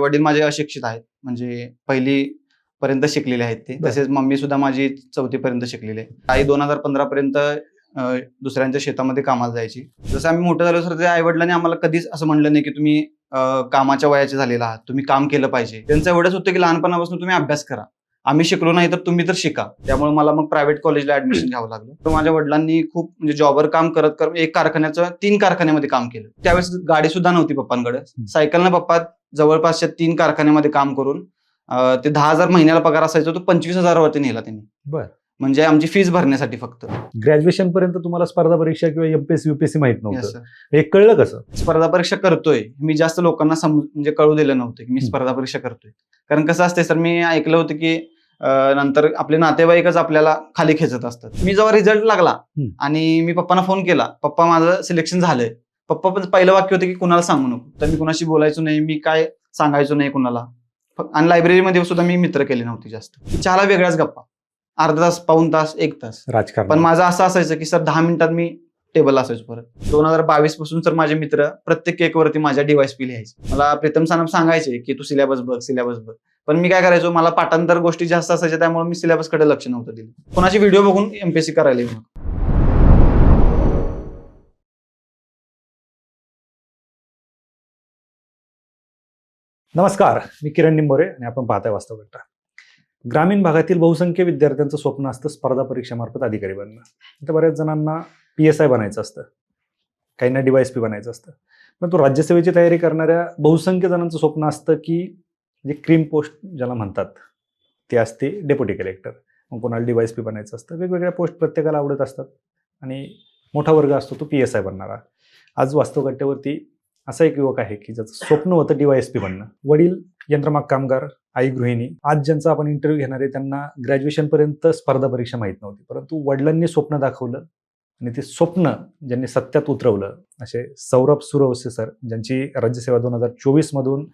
वडील माझे अशिक्षित आहेत, म्हणजे पहिली पर्यंत शिकलेले आहेत ते. तसेच मम्मी सुद्धा माझी 4थी पर्यंत शिकलेली आहे. आई 2015 पर्यंत दुसऱ्यांच्या शेतामध्ये कामाला जायची. जसं आम्ही मोठं झालो तर ते आई वडिलांनी आम्हाला कधीच असं म्हणलं नाही की तुम्ही कामाच्या वयाचे झालेला आहात, तुम्ही काम केलं पाहिजे. त्यांचं एवढंच होतं की लहानपणापासून तुम्ही अभ्यास करा, आम्ही शिकलो नाही तर तुम्ही तर शिका. त्यामुळे मला मग प्रायव्हेट कॉलेजला ऍडमिशन घ्यावं लागलं. तर माझ्या वडिलांनी खूप म्हणजे जॉबवर काम करत करत एक कारखान्याचं 3 कारखान्यामध्ये काम केलं. त्यावेळेस गाडी सुद्धा नव्हती पप्पांकडे. सायकलनं पप्पा जवळपासच्या 3 कारखान्यामध्ये काम करून ते 10,000 महिन्याला पगार असायचा, तो 25,000 वरती नेला त्यांनी. बरं. म्हणजे आमची फीस भरण्यासाठी फक्त. ग्रॅज्युएशन पर्यंत तुम्हाला स्पर्धा परीक्षा किंवा एमपीएससी युपीएससी माहित Yes, नव्हतं, sir. हे कळलं कसं? स्पर्धा परीक्षा करतोय मी जास्त लोकांना म्हणजे कळू दिलं नव्हतं की मी स्पर्धा परीक्षा करतोय. कारण कसं असते सर, मी ऐकलं होतं की नंतर आपले नातेवाईकच आपल्याला खाली खेचत असतात. मी जेव्हा रिझल्ट लागला आणि मी पप्पांना फोन केला, पप्पा माझं सिलेक्शन झालंय. पप्पा पण पहिलं वाक्य होतं की कुणाला सांगू नको. तर मी कुणाशी बोलायचो नाही, मी काय सांगायचो नाही कुणाला. आणि लायब्ररीमध्ये सुद्धा मी मित्र केले नव्हते जास्त. चहाला वेगळ्याच गप्पा, अर्धा तास, पाऊण तास, 1 तास. राजकारण. पण माझं असं असायचं की सर 10 मिनिटात मी टेबल असायचो परत. 2022 पासून सर माझे मित्र प्रत्येक केक वरती माझ्या DYSP लिहायचे. मला प्रीतम सानप सांगायचे की तू सिलेबस बघ, सिलेबस बघ. पण मी काय करायचो, मला पाठांतर गोष्टी जास्त असायच्या, त्यामुळे मी सिलेबस कडे लक्ष नव्हतं दिलं. कोणाची व्हिडिओ बघून एमपीएससी करायला येऊ. नमस्कार, मी किरण निंबोरे आणि आपण पाहताय वास्तव घटना. ग्रामीण भागातील बहुसंख्य विद्यार्थ्यांचं स्वप्न असतं स्पर्धा परीक्षेमार्फत अधिकारी बनणं. आता बऱ्याच जणांना PSI बनायचं असतं, काहींना DYSP बनायचं असतं. पण तो राज्यसेवेची तयारी करणाऱ्या बहुसंख्य जणांचं स्वप्न असतं की जे क्रीम पोस्ट ज्याला म्हणतात ते असते डेप्युटी कलेक्टर. मग कोणाला DYSP बनायचं असतं. वेगवेगळ्या पोस्ट प्रत्येकाला आवडत असतात आणि मोठा वर्ग असतो तो PSI बनणारा. आज वास्तव घटनेवरती असा एक युवक आहे की ज्याचं स्वप्न होतं DYSP बनणं. वडील यंत्रमाग कामगार, आई गृहिणी. आज ज्यांचा आपण इंटरव्ह्यू घेणार आहे त्यांना ग्रॅज्युएशन पर्यंत स्पर्धा परीक्षा माहीत नव्हती, परंतु वडिलांनी स्वप्न दाखवलं आणि ते स्वप्न ज्यांनी सत्यात उतरवलं असे सौरभ सुरवसे सर, ज्यांची राज्यसेवा 2024 मधून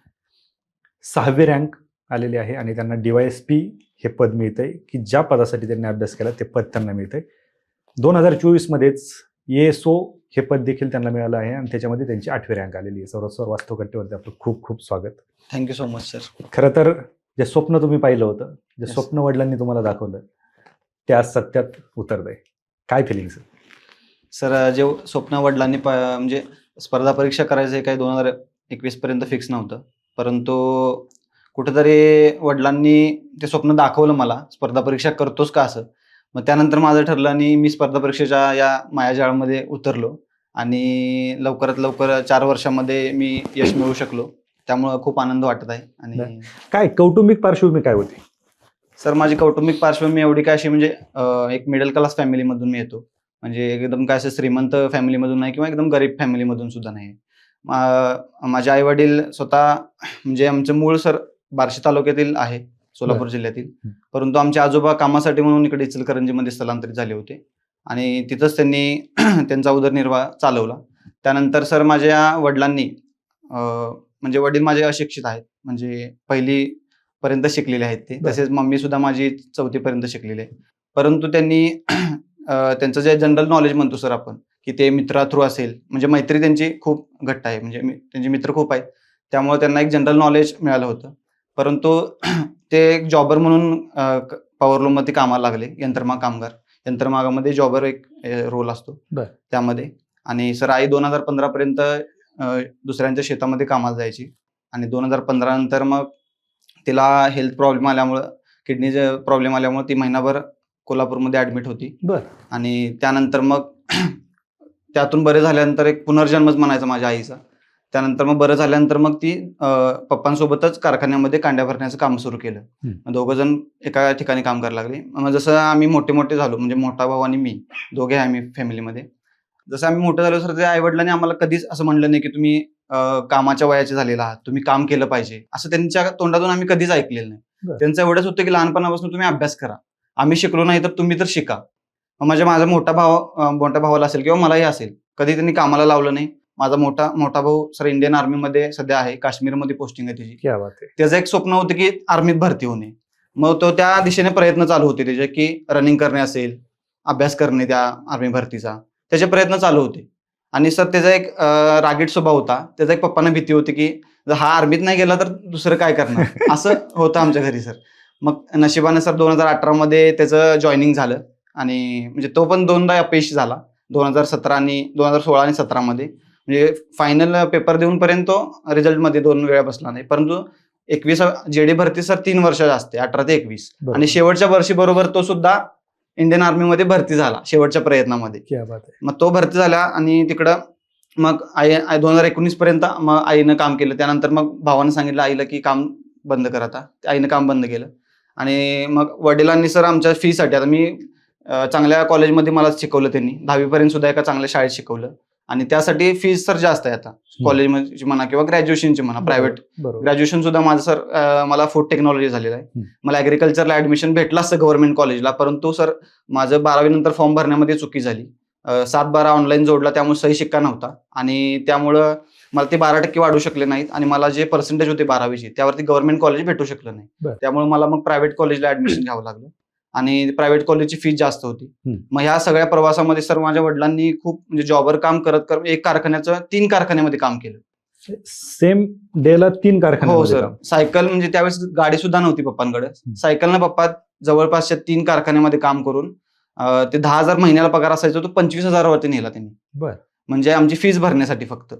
6वी रँक आलेली आहे आणि त्यांना DYSP हे पद मिळतंय की ज्या पदासाठी त्यांनी अभ्यास केला ते पद त्यांना मिळतंय. 2024 मध्येच ASO हे पद देखील त्यांना मिळालं आहे आणि त्याच्यामध्ये त्यांची 8वी रँक आलेली आहे. सौरभ सर, वास्तव घटनेवरती आपलं खूप खूप स्वागत. Thank you so much sir. खरं तर जे स्वप्न तुम्ही पाहिलं होतं, जे स्वप्न वडिलांनी तुम्हाला दाखवलं ते आज सत्यात उतरतंय, काय फिलिंग्स? सर, जे स्वप्न वडिलांनी म्हणजे स्पर्धा परीक्षा करायचं हे काही 2021 पर्यंत फिक्स नव्हतं, परंतु कुठेतरी वडिलांनी ते स्वप्न दाखवलं मला, स्पर्धा परीक्षा करतोस का असं. मग त्यानंतर माझं ठरलं आणि मी स्पर्धा परीक्षेच्या या मायाजाळामध्ये उतरलो आणि लवकरात लवकर 4 वर्षामध्ये मी यश मिळवू शकलो. त्यामुळं खूप आनंद वाटत आहे. आणि काय कौटुंबिक पार्श्वभूमी काय होती? सर, माझी कौटुंबिक पार्श्वभूमी एवढी काय अशी म्हणजे एक मिडल क्लास फॅमिलीमधून मी येतो. म्हणजे एकदम काय असं श्रीमंत फॅमिलीमधून नाही किंवा एकदम गरीब फॅमिलीमधून सुद्धा नाही. माझे आई वडील स्वतः म्हणजे आमचं मूळ सर बार्शी तालुक्यातील आहे, सोलापूर जिल्ह्यातील. परंतु आमचे आजोबा कामासाठी म्हणून इकडे इचलकरंजीमध्ये स्थलांतरित झाले होते आणि तिथंच त्यांनी त्यांचा उदरनिर्वाह चालवला. त्यानंतर सर माझ्या वडिलांनी म्हणजे वडील माझे अशिक्षित आहेत, म्हणजे पहिली पर्यंत शिकलेले आहेत ते. तसेच मम्मी सुद्धा माझी 4थी पर्यंत शिकलेली आहे. परंतु त्यांनी त्यांचं जे जनरल नॉलेज म्हणतो सर आपण, की ते मित्रा थ्रू असेल, म्हणजे मैत्री त्यांची खूप घट्ट आहे, म्हणजे त्यांचे मित्र खूप आहेत, त्यामुळे त्यांना एक जनरल नॉलेज मिळालं होतं. परंतु ते एक जॉबर म्हणून पॉवरलूममध्ये कामाला लागले, यंत्रमाग कामगार. यंत्रमागामध्ये जॉबर एक रोल असतो त्यामध्ये. आणि सर आई 2015 पर्यंत दुसऱ्यांच्या शेतामध्ये कामाला जायची आणि 2015 नंतर मग तिला हेल्थ प्रॉब्लेम आल्यामुळं, किडनीचे प्रॉब्लेम आल्यामुळे ती महिनाभर कोल्हापूरमध्ये ऍडमिट होती. आणि त्यानंतर मग त्यातून बरे झाल्यानंतर एक पुनर्जन्मच म्हणायचा माझ्या आईचा. त्यानंतर मग बरं झाल्यानंतर मग ती पप्पांसोबतच कारखान्यामध्ये कांड्या भरण्याचं काम सुरू केलं. दोघं जण एका ठिकाणी काम करायला लागले. मग जसं आम्ही मोठे झालो, म्हणजे मोठा भाऊ आणि मी दोघे आहे आम्ही फॅमिलीमध्ये. जसं आम्ही मोठं झालो सर, ते आई वडिलांनी आम्हाला कधीच असं म्हणलं नाही की तुम्ही कामाच्या वयाचे झालेला आहात, तुम्ही काम केलं पाहिजे, असं त्यांच्या तोंडातून आम्ही कधीच ऐकलेलं नाही. त्यांचं एवढंच होतं की लहानपणापासून तुम्ही अभ्यास करा, आम्ही शिकलो नाही तर तुम्ही तर शिका. मग माझा मोठ्या भावाला असेल किंवा मलाही असेल, कधी त्यांनी कामाला लावलं नाही. माझा मोठा भाऊ सर इंडियन आर्मीमध्ये सध्या आहे, काश्मीरमध्ये पोस्टिंग आहे त्याची. त्याचं एक स्वप्न होतं की आर्मीत भरती होणे. मग तो त्या दिशेने प्रयत्न चालू होते त्याचे, की रनिंग करणे असेल, अभ्यास करणे त्या आर्मी भरतीचा, त्याचे प्रयत्न चालू होते. आणि सर त्याचा एक रागीट स्वभाव होता. त्याचा एक पप्पांना भीती होती की जर हा आर्मीत नाही गेला तर दुसरं काय करणार असं होतं आमच्या घरी सर. मग नशिबानं सर 2018 मध्ये त्याचं जॉईनिंग झालं आणि म्हणजे तो पण 2दा अपयशी झाला. 2017 आणि 2016 आणि 17 मध्ये म्हणजे फायनल पेपर देऊन पर्यंत तो रिझल्टमध्ये 2 वेळा बसला नाही. परंतु 21 जेडी भरती सर 3 वर्षाची असते, 18 ते 21 बरोबर. आणि शेवटच्या वर्षी बरोबर तो सुद्धा इंडियन आर्मीमध्ये भरती झाला शेवटच्या प्रयत्नामध्ये. क्या बात आहे. मग तो भरती झाला आणि तिकडं मग 2019 पर्यंत मग आईनं काम केलं. त्यानंतर मग भावानं सांगितलं आईला की काम बंद कर आता. आईनं काम बंद केलं आणि मग वडिलांनी सर आमच्या फीसाठी आता मी चांगल्या कॉलेजमध्ये मला शिकवलं त्यांनी. 10वी पर्यंत सुद्धा एका चांगल्या शाळेत शिकवलं आणि त्यासाठी फीज सर जास्त आहे आता कॉलेजची म्हणा किंवा ग्रॅज्युएशनची म्हणा प्रायव्हेट. बरोबर. ग्रॅज्युएशन सुद्धा माझं सर मला फूड टेक्नॉलॉजी झालेलं आहे. मला ऍग्रिकल्चरला ऍडमिशन भेटलं असतं गव्हर्नमेंट कॉलेजला, परंतु सर माझं 12वी नंतर फॉर्म भरण्यामध्ये चुकी झाली. 7-12 ऑनलाईन जोडला त्यामुळे सही शिक्का नव्हता आणि त्यामुळं मला ते 12% वाढू शकले नाहीत आणि मला जे पर्सेंटेज होते 12वीचे त्यावरती गव्हर्नमेंट कॉलेज भेटू शकलं नाही. बरं. त्यामुळे मला मग प्रायव्हेट कॉलेजला ऍडमिशन घ्यावं लागलं आणि प्रायव्हेट कॉलेजची फीज जास्त होती. मग ह्या सगळ्या प्रवासामध्ये सर माझ्या वडिलांनी खूप म्हणजे जॉबवर काम करत करत 3 कारखान्यामध्ये काम केलं. सेम डेला 3 हो कारखान्यामध्ये सर. काम. सायकल म्हणजे त्यावेळेस गाडी सुद्धा नव्हती पप्पांकडे. सायकलनं पप्पा जवळपासच्या 3 कारखान्यामध्ये काम करून ते 10,000 महिन्याला पगार असायचा तो 25,000 वरती नेला त्यांनी. बरं. म्हणजे आमची फीज भरण्यासाठी फक्त.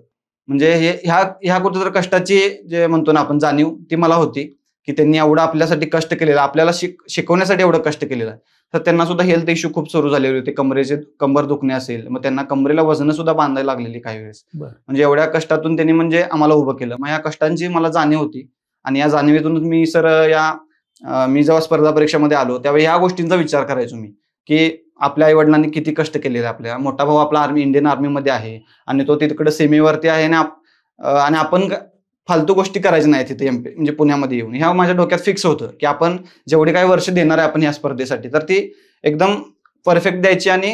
म्हणजे ह्या कुठेतरी कष्टाची जे म्हणतो ना आपण जाणीव ती मला होती की त्यांनी एवढं आपल्यासाठी कष्ट केलेलं, आपल्याला शिकवण्यासाठी एवढं कष्ट केलेलं आहे. तर त्यांना सुद्धा हेल्थ इश्यू खूप सुरू झालेले होते. कंबर दुखणे असेल, मग त्यांना कमरेला वजन सुद्धा बांधायला लागलेली काही वेळेस. म्हणजे एवढ्या कष्टातून त्यांनी म्हणजे आम्हाला उभं केलं. मग या कष्टांची मला जाणीव होती आणि या जाणीवेतूनच मी सर मी जेव्हा स्पर्धा परीक्षेमध्ये आलो त्यावेळी ह्या गोष्टींचा विचार करायचो मी की आपल्या आई वडिलांनी किती कष्ट केलेले. आपल्या मोठा भाऊ आपला इंडियन आर्मीमध्ये आहे आणि तो तिकडे सीमेवरती आहे आणि आपण फालतू गोष्टी करायच्या नाही तिथे म्हणजे पुण्यामध्ये येऊन. ह्या माझ्या डोक्यात फिक्स होतं की आपण जेवढी काही वर्ष देणार आहे आपण या स्पर्धेसाठी तर ती एकदम परफेक्ट द्यायची आणि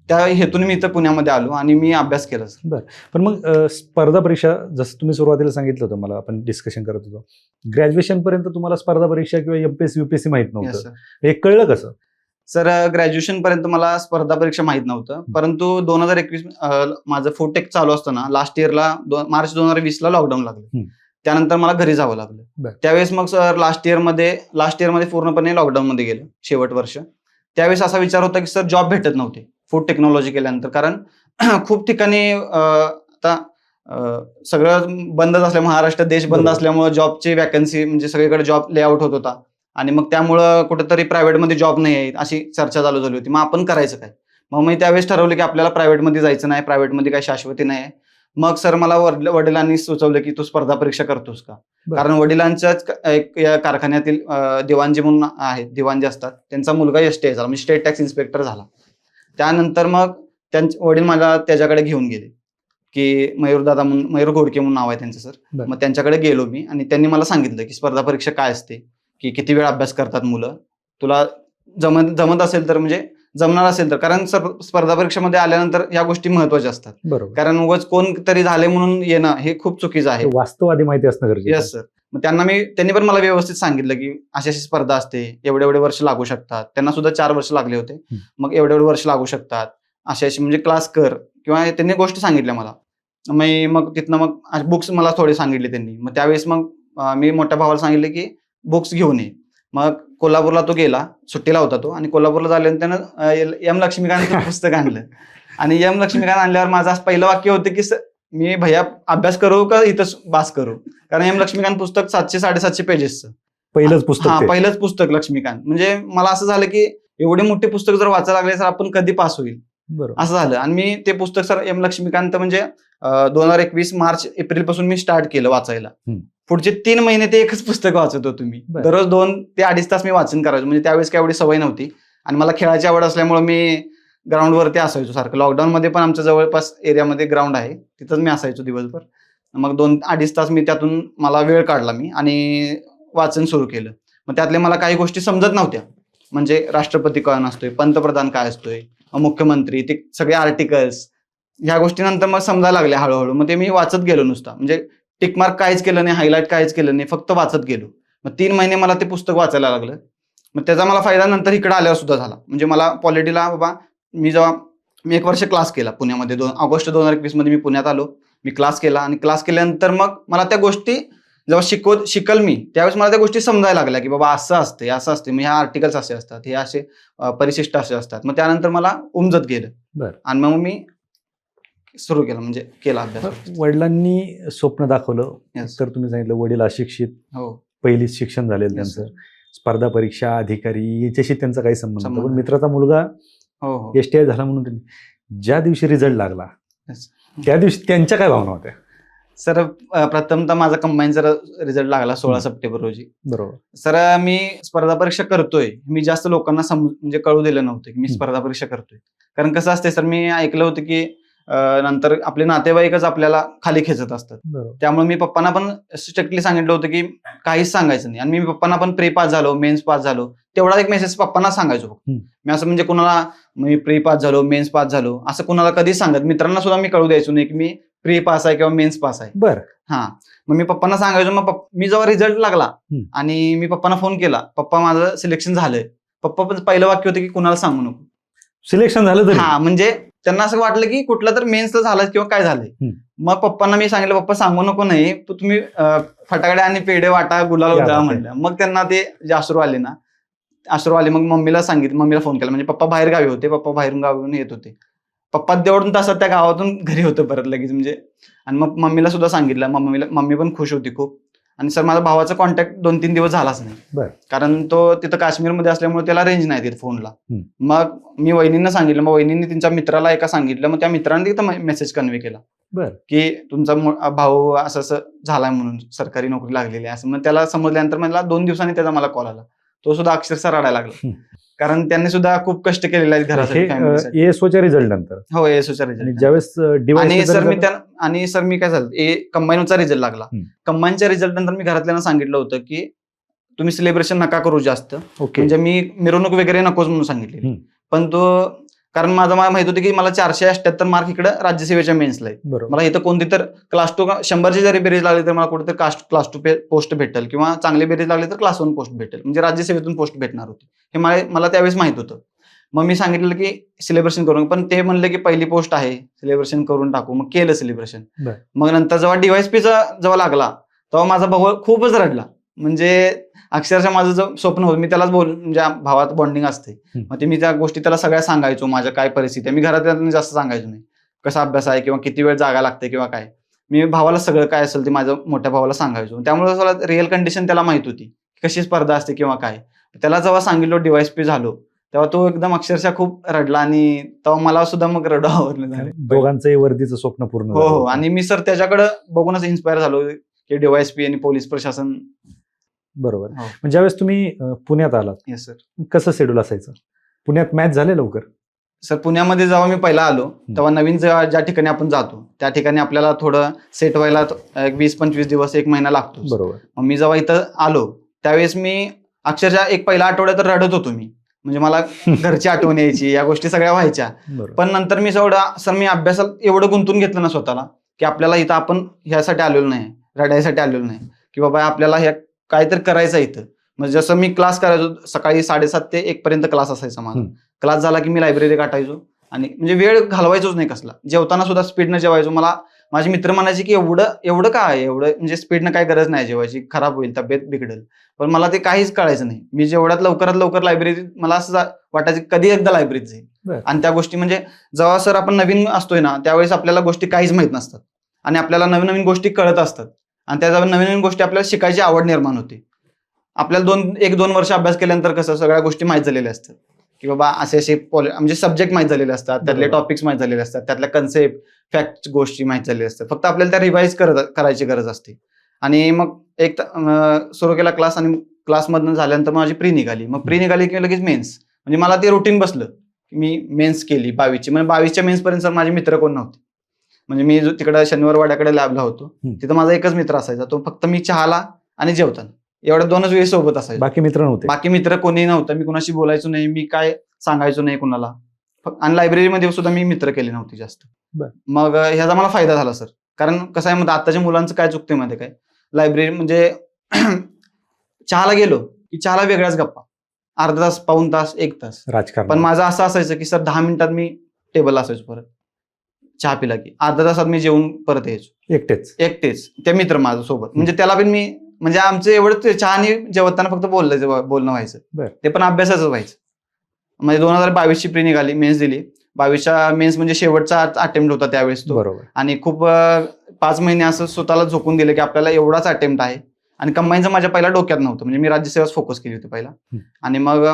त्या हेतून मी इथं पुण्यामध्ये आलो आणि मी अभ्यास केला. बरं. पण मग स्पर्धा परीक्षा जसं तुम्ही सुरुवातीला सांगितलं होतं मला, आपण डिस्कशन करत होतो, ग्रॅज्युएशन पर्यंत तुम्हाला स्पर्धा परीक्षा किंवा एमपीएससी युपीएससी माहित नव्हतं. हे कळलं कसं? सर ग्रॅज्युएशन पर्यंत मला स्पर्धा परीक्षा माहित नव्हतं, परंतु 2021 माझं फूड टेक चालू असताना लास्ट इयरला मार्च 2020ला लॉकडाऊन लागलं. त्यानंतर मला घरी जावं लागलं. त्यावेळेस मग सर लास्ट इयरमध्ये पूर्णपणे लॉकडाऊन मध्ये गेलं शेवट वर्ष. त्यावेळेस असा विचार होता की सर जॉब भेटत नव्हते फूड टेक्नॉलॉजी केल्यानंतर, कारण खूप ठिकाणी आता सगळं बंदच असल्यामुळे महाराष्ट्र देश बंद असल्यामुळे जॉबची वॅकन्सी म्हणजे सगळीकडे जॉब लेआउट होत होता आणि मग त्यामुळं कुठेतरी प्रायव्हेटमध्ये जॉब नाही आहे अशी चर्चा चालू झाली होती. मग आपण करायचं काय? मग मी त्यावेळेस ठरवलं की आपल्याला प्रायव्हेटमध्ये जायचं नाही, प्रायव्हेटमध्ये काही शाश्वती नाही आहे. मग सर मला वडिलांनी सुचवलं की तू स्पर्धा परीक्षा करतोस का? कारण वडिलांच्याच एक या कारखान्यातील दिवाणजी म्हणून आहेत, दिवाणजी असतात, त्यांचा मुलगा एसटी झाला म्हणजे स्टेट टॅक्स इन्स्पेक्टर झाला. त्यानंतर मग त्यांचे वडील मला त्याच्याकडे घेऊन गेले की मयूर घोडके म्हणून नाव आहे त्यांचं सर. मग त्यांच्याकडे गेलो मी आणि त्यांनी मला सांगितलं की स्पर्धा परीक्षा काय असते, की किती वेळ अभ्यास करतात मुलं, तुला जमत असेल तर म्हणजे जमणार असेल तर, कारण स्पर्धा परीक्षेमध्ये आल्यानंतर या गोष्टी महत्वाच्या असतात. बरोबर. कारण उगाच कोणतरी झाले म्हणून येणं हे खूप चुकीचं आहे. वास्तववादी माहिती असणं गरजेचं. Yes sir. मग त्यांनी पण मला व्यवस्थित सांगितलं की अशी स्पर्धा असते, एवढे वर्ष लागू शकतात. त्यांना सुद्धा 4 वर्ष लागले होते. मग एवढे वर्ष लागू शकतात, अशी म्हणजे क्लास कर किंवा त्यांनी गोष्टी सांगितल्या मला. मग तिथनं मग बुक्स मला थोडे सांगितले त्यांनी. मग त्यावेळेस मग मी मोठ्या भावाला सांगितले की बुक्स घेऊन ये. मग कोल्हापूरला तो गेला, सुट्टीला होता तो, आणि कोल्हापूरला झाल्यानंतर त्यानं एम लक्ष्मीकांतचं पुस्तक आणलं आणि एम लक्ष्मीकांत आणल्यावर माझं पहिलं वाक्य होतं की मी भैया अभ्यास करू का इथं बास करू? कारण एम लक्ष्मीकांत पुस्तक 700-750 पेजेसचं पहिलंच पुस्तक लक्ष्मीकांत. म्हणजे मला असं झालं की एवढे मोठे पुस्तक जर वाचायला लागले तर आपण कधी पास होईल असं झालं. आणि मी ते पुस्तक सर एम लक्ष्मीकांत म्हणजे 2021 मार्च एप्रिल पासून मी स्टार्ट केलं वाचायला. पुढचे 3 महिने ते एकच पुस्तक वाचत होतो मी. दररोज 2 ते 2.5 तास मी वाचन करायचो. म्हणजे त्यावेळेस काय एवढी सवय नव्हती आणि मला खेळायची आवड असल्यामुळे मी ग्राउंडवरती असायचो सारखं. लॉकडाऊन मध्ये पण आमच्या जवळपास एरियामध्ये ग्राउंड आहे, तिथंच मी असायचो दिवसभर. मग 2-2.5 तास मी त्यातून मला वेळ काढला मी आणि वाचन सुरू केलं. मग त्यातले मला काही गोष्टी समजत नव्हत्या, म्हणजे राष्ट्रपती काय असतोय, पंतप्रधान काय असतोय, मुख्यमंत्री, ते सगळे आर्टिकल्स, ह्या गोष्टीनंतर मग समजायला लागल्या हळूहळू. मग ते मी वाचत गेलो नुसता, म्हणजे टिकमार्क काहीच केलं नाही, हायलाइट काहीच केलं नाही, फक्त वाचत गेलो. मग 3 महिने मला ते पुस्तक वाचायला लागलं. मग त्याचा मला फायदा नंतर इकडे आल्यावर सुद्धा झाला. म्हणजे मला पॉलिटीला मी 1 वर्ष क्लास केला पुण्यामध्ये. ऑगस्ट 2021 मध्ये मी पुण्यात आलो मी क्लास केला आणि क्लास केल्यानंतर मग मला त्या गोष्टी जेव्हा शिकल मी त्यावेळेस मला त्या गोष्टी समजायला लागल्या की बाबा असं असते मग ह्या आर्टिकल्स असे असतात, हे असे परिशिष्ट असे असतात. मग त्यानंतर मला उमजत गेलं बरं. आणि मग मी सुरू केलं म्हणजे केला अभ्यास. वडिलांनी स्वप्न दाखवलं, Yes. तर तुम्ही सांगितलं वडील अशिक्षित, हो पहिलीच शिक्षण झालेलं Yes, त्यांचं, sir. स्पर्धा परीक्षा अधिकारी याच्याशी त्यांचा काही संबंध नव्हता. पण संबंध. मित्राचा मुलगा हो हो STI झाला म्हणून त्यांनी ज्या दिवशी रिझल्ट लागला Yes. त्या दिवशी त्यांच्या काय भावना होत्या? सर प्रथमतः माझा कंबाईनचा रिझल्ट लागला 16 सप्टेंबर रोजी. बरोबर. सर मी स्पर्धा परीक्षा करतोय, मी जास्त लोकांना म्हणजे कळू दिलं नव्हतं की मी स्पर्धा परीक्षा करतोय. कारण कसं असते सर, मी ऐकलं होतं की नंतर आपले नातेवाईकच आपल्याला खाली खेचत असतात. बरोबर. त्यामुळे मी पप्पांना पण स्ट्रिक्टली सांगितलं होतं की काहीच सांगायचं नाही. आणि मी पप्पांना पण प्री पास झालो, मेन्स पास झालो, तेवढा एक मेसेज पप्पांना सांगायचो फक्त. मी असं म्हणजे कुणाला मी प्री पास झालो, मेन्स पास झालो असं कुणाला कधीच सांगत, मित्रांना सुद्धा मी कळू द्यायचो नाही की मी प्री पास आहे किंवा मेन्स पास आहे. बरं. हा, मग मी पप्पांना सांगायचो. मग मी जेव्हा रिझल्ट लागला आणि मी पप्पांना फोन केला, पप्पा माझं सिलेक्शन झालंय, पप्पा पण पहिलं वाक्य होतं की कुणाला सांगू नको. सिलेक्शन झालं तरी? हा, म्हणजे त्यांना असं वाटलं की कुठलं तर मेन्सचं झालं किंवा काय झालंय. मग पप्पांना मी सांगितलं, पप्पा सांगू नको नाही, तुम्ही फटाकडे आणि पेढे वाटा, गुलाल उधळा म्हणलं. मग त्यांना ते जे अश्रू आले. मग मम्मीला फोन केला. म्हणजे पप्पा बाहेर गावी होते, पप्पा बाहेरून गावावरून येत होते. पप्पा 1.5 तासात त्या गावातून घरी होतं परत लगेच म्हणजे. आणि मग मम्मीला सुद्धा सांगितलं. मम्मी पण खुश होती खूप. आणि सर माझ्या भावाचा कॉन्टॅक्ट 2-3 दिवस झालाच नाही, कारण तो तिथं काश्मीरमध्ये असल्यामुळे त्याला रेंज नाही तिथे फोनला. मग मी वहिनींना सांगितलं, मग वहिनींनी त्यांच्या मित्राला एका सांगितलं. मग त्या मित्रांनी तिथं मेसेज कन्वे केला की तुमचा भाऊ असं असं झालाय म्हणून, सरकारी नोकरी लागलेली आहे असं. मग त्याला समजल्यानंतर मला 2 दिवसांनी त्याचा मला कॉल आला. तो सुद्धा अक्षरशः रडायला लागला, कारण त्यांनी सुद्धा खूप कष्ट केलेले आहेत घरासाठी. एएसओच्या रिझल्ट नंतर? हो, एएसओच्या रिझल्ट. ज्यावेळेस आणि सर मी काय झालं, कंबाईनचा रिझल्ट लागला. कंबाईनच्या रिझल्ट नंतर मी घरातल्यांना सांगितलं होतं की तुम्ही सेलिब्रेशन नका करू जास्त, म्हणजे मी मिरवणूक वगैरे नकोच म्हणून सांगितले. पण तो, कारण मला माहित होतं की मला 478 मार्क इकडे राज्यसेवेच्या मेन्सला आहेत. मला इथं कोणती तर क्लास 2 100ची जरी बेरीज लागली तर मला कुठेतरी क्लास 2 पोस्ट भेटेल, किंवा चांगली बेरीज लागली तर क्लास 1 पोस्ट भेटेल, म्हणजे राज्यसेवेतून पोस्ट भेटणार होती. हे मला त्यावेळेस माहित होतं. मग मी सांगितलं की सेलिब्रेशन करून, पण ते म्हणले की पहिली पोस्ट आहे, सेलिब्रेशन करून टाकू. मग केलं सेलिब्रेशन. मग नंतर जेव्हा DYSPचा जेव्हा लागला तेव्हा माझा भाऊ खूपच रडला. म्हणजे अक्षरशः माझं जो स्वप्न होतं, मी त्यालाच म्हणजे भावात बॉन्डिंग असते, मग ते मी त्या गोष्टी त्याला सगळ्या सांगायचो, माझ्या काय परिस्थिती आहे. मी घरात जास्त सांगायचो नाही, कसा अभ्यास आहे किंवा किती वेळ जागा लागते किंवा काय. मी भावाला सगळं काय असेल ते माझ्या मोठ्या भावाला सांगायचो. त्यामुळे मला रिअल कंडिशन त्याला माहित होती, कशी स्पर्धा असते किंवा काय. त्याला जेव्हा सांगितलं DYSP झालो, तेव्हा तो एकदम अक्षरशः खूप रडला. आणि तेव्हा मला सुद्धा मग रडू आवरलं झालं. दोघांचंही वर्दीचं स्वप्न पूर्ण हो हो. आणि मी सर त्याच्याकडे बघूनच इन्स्पायर झालो की DYSP आणि पोलीस प्रशासन. बरोबर. ज्यावेळेस तुम्ही पुण्यात आलात, येस सर, कसं शेड्यूल असायचं? पुण्यात मॅच झाले लवकर? सर पुण्यामध्ये जेव्हा मी पहिला आलो तेव्हा नवीन ज्या ठिकाणी आपण जातो त्या ठिकाणी आपल्याला थोडं सेट व्हायला 20-25 दिवस, 1 महिना लागतो. बरोबर. मग मी जेव्हा इथं आलो त्यावेळेस मी अक्षरशः एक पहिला आठवड्यात तर रडत होतो मी, म्हणजे मला घरची आठवण यायची, या गोष्टी सगळ्या व्हायच्या. पण नंतर मी मी अभ्यासात एवढं गुंतून घेतलं ना स्वतःला, की आपल्याला इथं आपण ह्यासाठी आलेलो नाही, रडायसाठी आलेलो नाही, की बाबा आपल्याला ह्या काहीतरी करायचं इथं. म्हणजे जसं मी क्लास करायचो, सकाळी 7:30 ते 1 पर्यंत क्लास असायचा माझा. क्लास झाला की मी लायब्ररी गाठायचो आणि म्हणजे वेळ घालवायचोच नाही कसला. जेवताना सुद्धा स्पीडनं जेवायचो. मला माझे मित्र म्हणायचे की एवढं काय, एवढं म्हणजे स्पीडनं काय गरज नाही जेवायची, खराब होईल, तब्येत बिघडेल. पण मला ते काहीच कळायचं नाही. मी जेवढ्यात लवकरात लवकर लायब्ररीत, मला असं वाटायचं कधी एकदा लायब्ररीत जाईल. आणि त्या गोष्टी म्हणजे जेव्हा सर आपण नवीन असतोय ना त्यावेळेस आपल्याला गोष्टी काहीच माहित नसतात आणि आपल्याला नवीन नवीन गोष्टी कळत असतात आणि त्या नवीन नवीन गोष्टी आपल्याला शिकायची आवड निर्माण होते. आपल्याला 1-2 वर्ष अभ्यास केल्यानंतर कसं सगळ्या गोष्टी माहीत झालेल्या असतात की बाबा असे म्हणजे सब्जेक्ट माहीत झालेले असतात, त्यातले टॉपिक्स माहीत झालेले असतात, त्यातल्या कन्सेप्ट, फॅक्ट गोष्टी माहीत झालेल्या असतात. फक्त आपल्याला त्या रिवाईज करायची गरज असते. आणि मग एक सुरू केला क्लास आणि क्लासमधून झाल्यानंतर माझी प्री निघाली. मग प्री निघाली की लगेच मेन्स. म्हणजे मला ते रुटीन बसलं. मी मेन्स केली 22ची. म्हणजे 22च्या मेन्स पर्यंत सर माझे मित्र कोण नव्हते. म्हणजे मी तिकडे शनिवारवाड्याकडे लॅबला होतो, तिथं माझा एकच मित्र असायचा, तो फक्त मी चहाला आणि जेवताना एवढ्या 2च वेळी सोबत असायचो. बाकी मित्र नव्हते? बाकी मित्र कोणी नव्हतं. मी कुणाशी बोलायचो नाही, मी काय सांगायचो नाही कुणाला. आणि लायब्ररीमध्ये सुद्धा मी मित्र केले नव्हते जास्त. मग ह्याचा मला फायदा झाला सर. कारण कसं आहे, म्हणजे आताच्या मुलांचं काय चुकते मध्ये काय, लायब्ररी म्हणजे चहाला गेलो की चहाला वेगळ्याच गप्पा, अर्धा तास, पाऊण तास, 1 तास राजकारण. पण माझं असं असायचं की सर 10 मिनिटात मी टेबल असायचो परत. चहा पिला की अर्धा तासात मी जेवून परत यायचो एकटेच. एकटेच. ते मित्र माझ्या सोबत म्हणजे त्याला पण मी म्हणजे आमचं एवढं चहा आणि जेवताना फक्त बोलणं व्हायचं. बरं. ते पण अभ्यासाचं व्हायचं. म्हणजे 2022 ची प्री निघाली, मेन्स दिली. 22च्या मेन्स म्हणजे शेवटचा अटेम्प्ट होता त्यावेळेस तो. बरोबर. आणि खूप 5 महिने असं स्वतःला झोकून दिलं की आपल्याला एवढाच अटेम्प्ट आहे. आणि कंबाईनचं माझ्या पहिला डोक्यात नव्हतं. म्हणजे मी राज्यसेवाच फोकस केली होती पहिला. आणि मग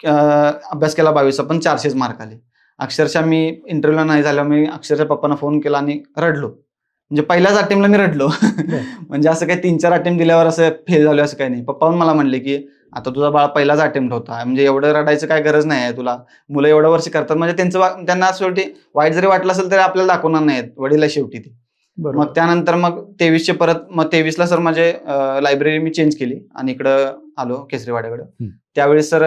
अभ्यास केला 22चा पण 400 मार्क आले. अक्षरशः मी इंटरव्ह्यूला नाही झाला, मी अक्षरशः पप्पांना फोन केला आणि रडलो. म्हणजे पहिल्याच अटेम्प्टला मी रडलो. म्हणजे असं काही 3-4 अटेम्प्ट दिल्यावर असं फेल झालो असं काही नाही. पप्पा पण मला म्हणले की आता तुझा बाळ पहिलाच अटेम्प्ट होता, म्हणजे एवढं रडायचं काय गरज नाही आहे तुला. मुलं एवढं वर्ष करतात म्हणजे त्यांना असं वाईट जरी वाटलं असेल तरी आपल्याला दाखवणार नाहीत, वडील आहे शेवटी ते. मग त्यानंतर मग 23चे परत मग 23ला सर माझे लायब्ररी मी चेंज केली आणि इकडं आलो केसरीवाड्याकडं. त्यावेळेस सर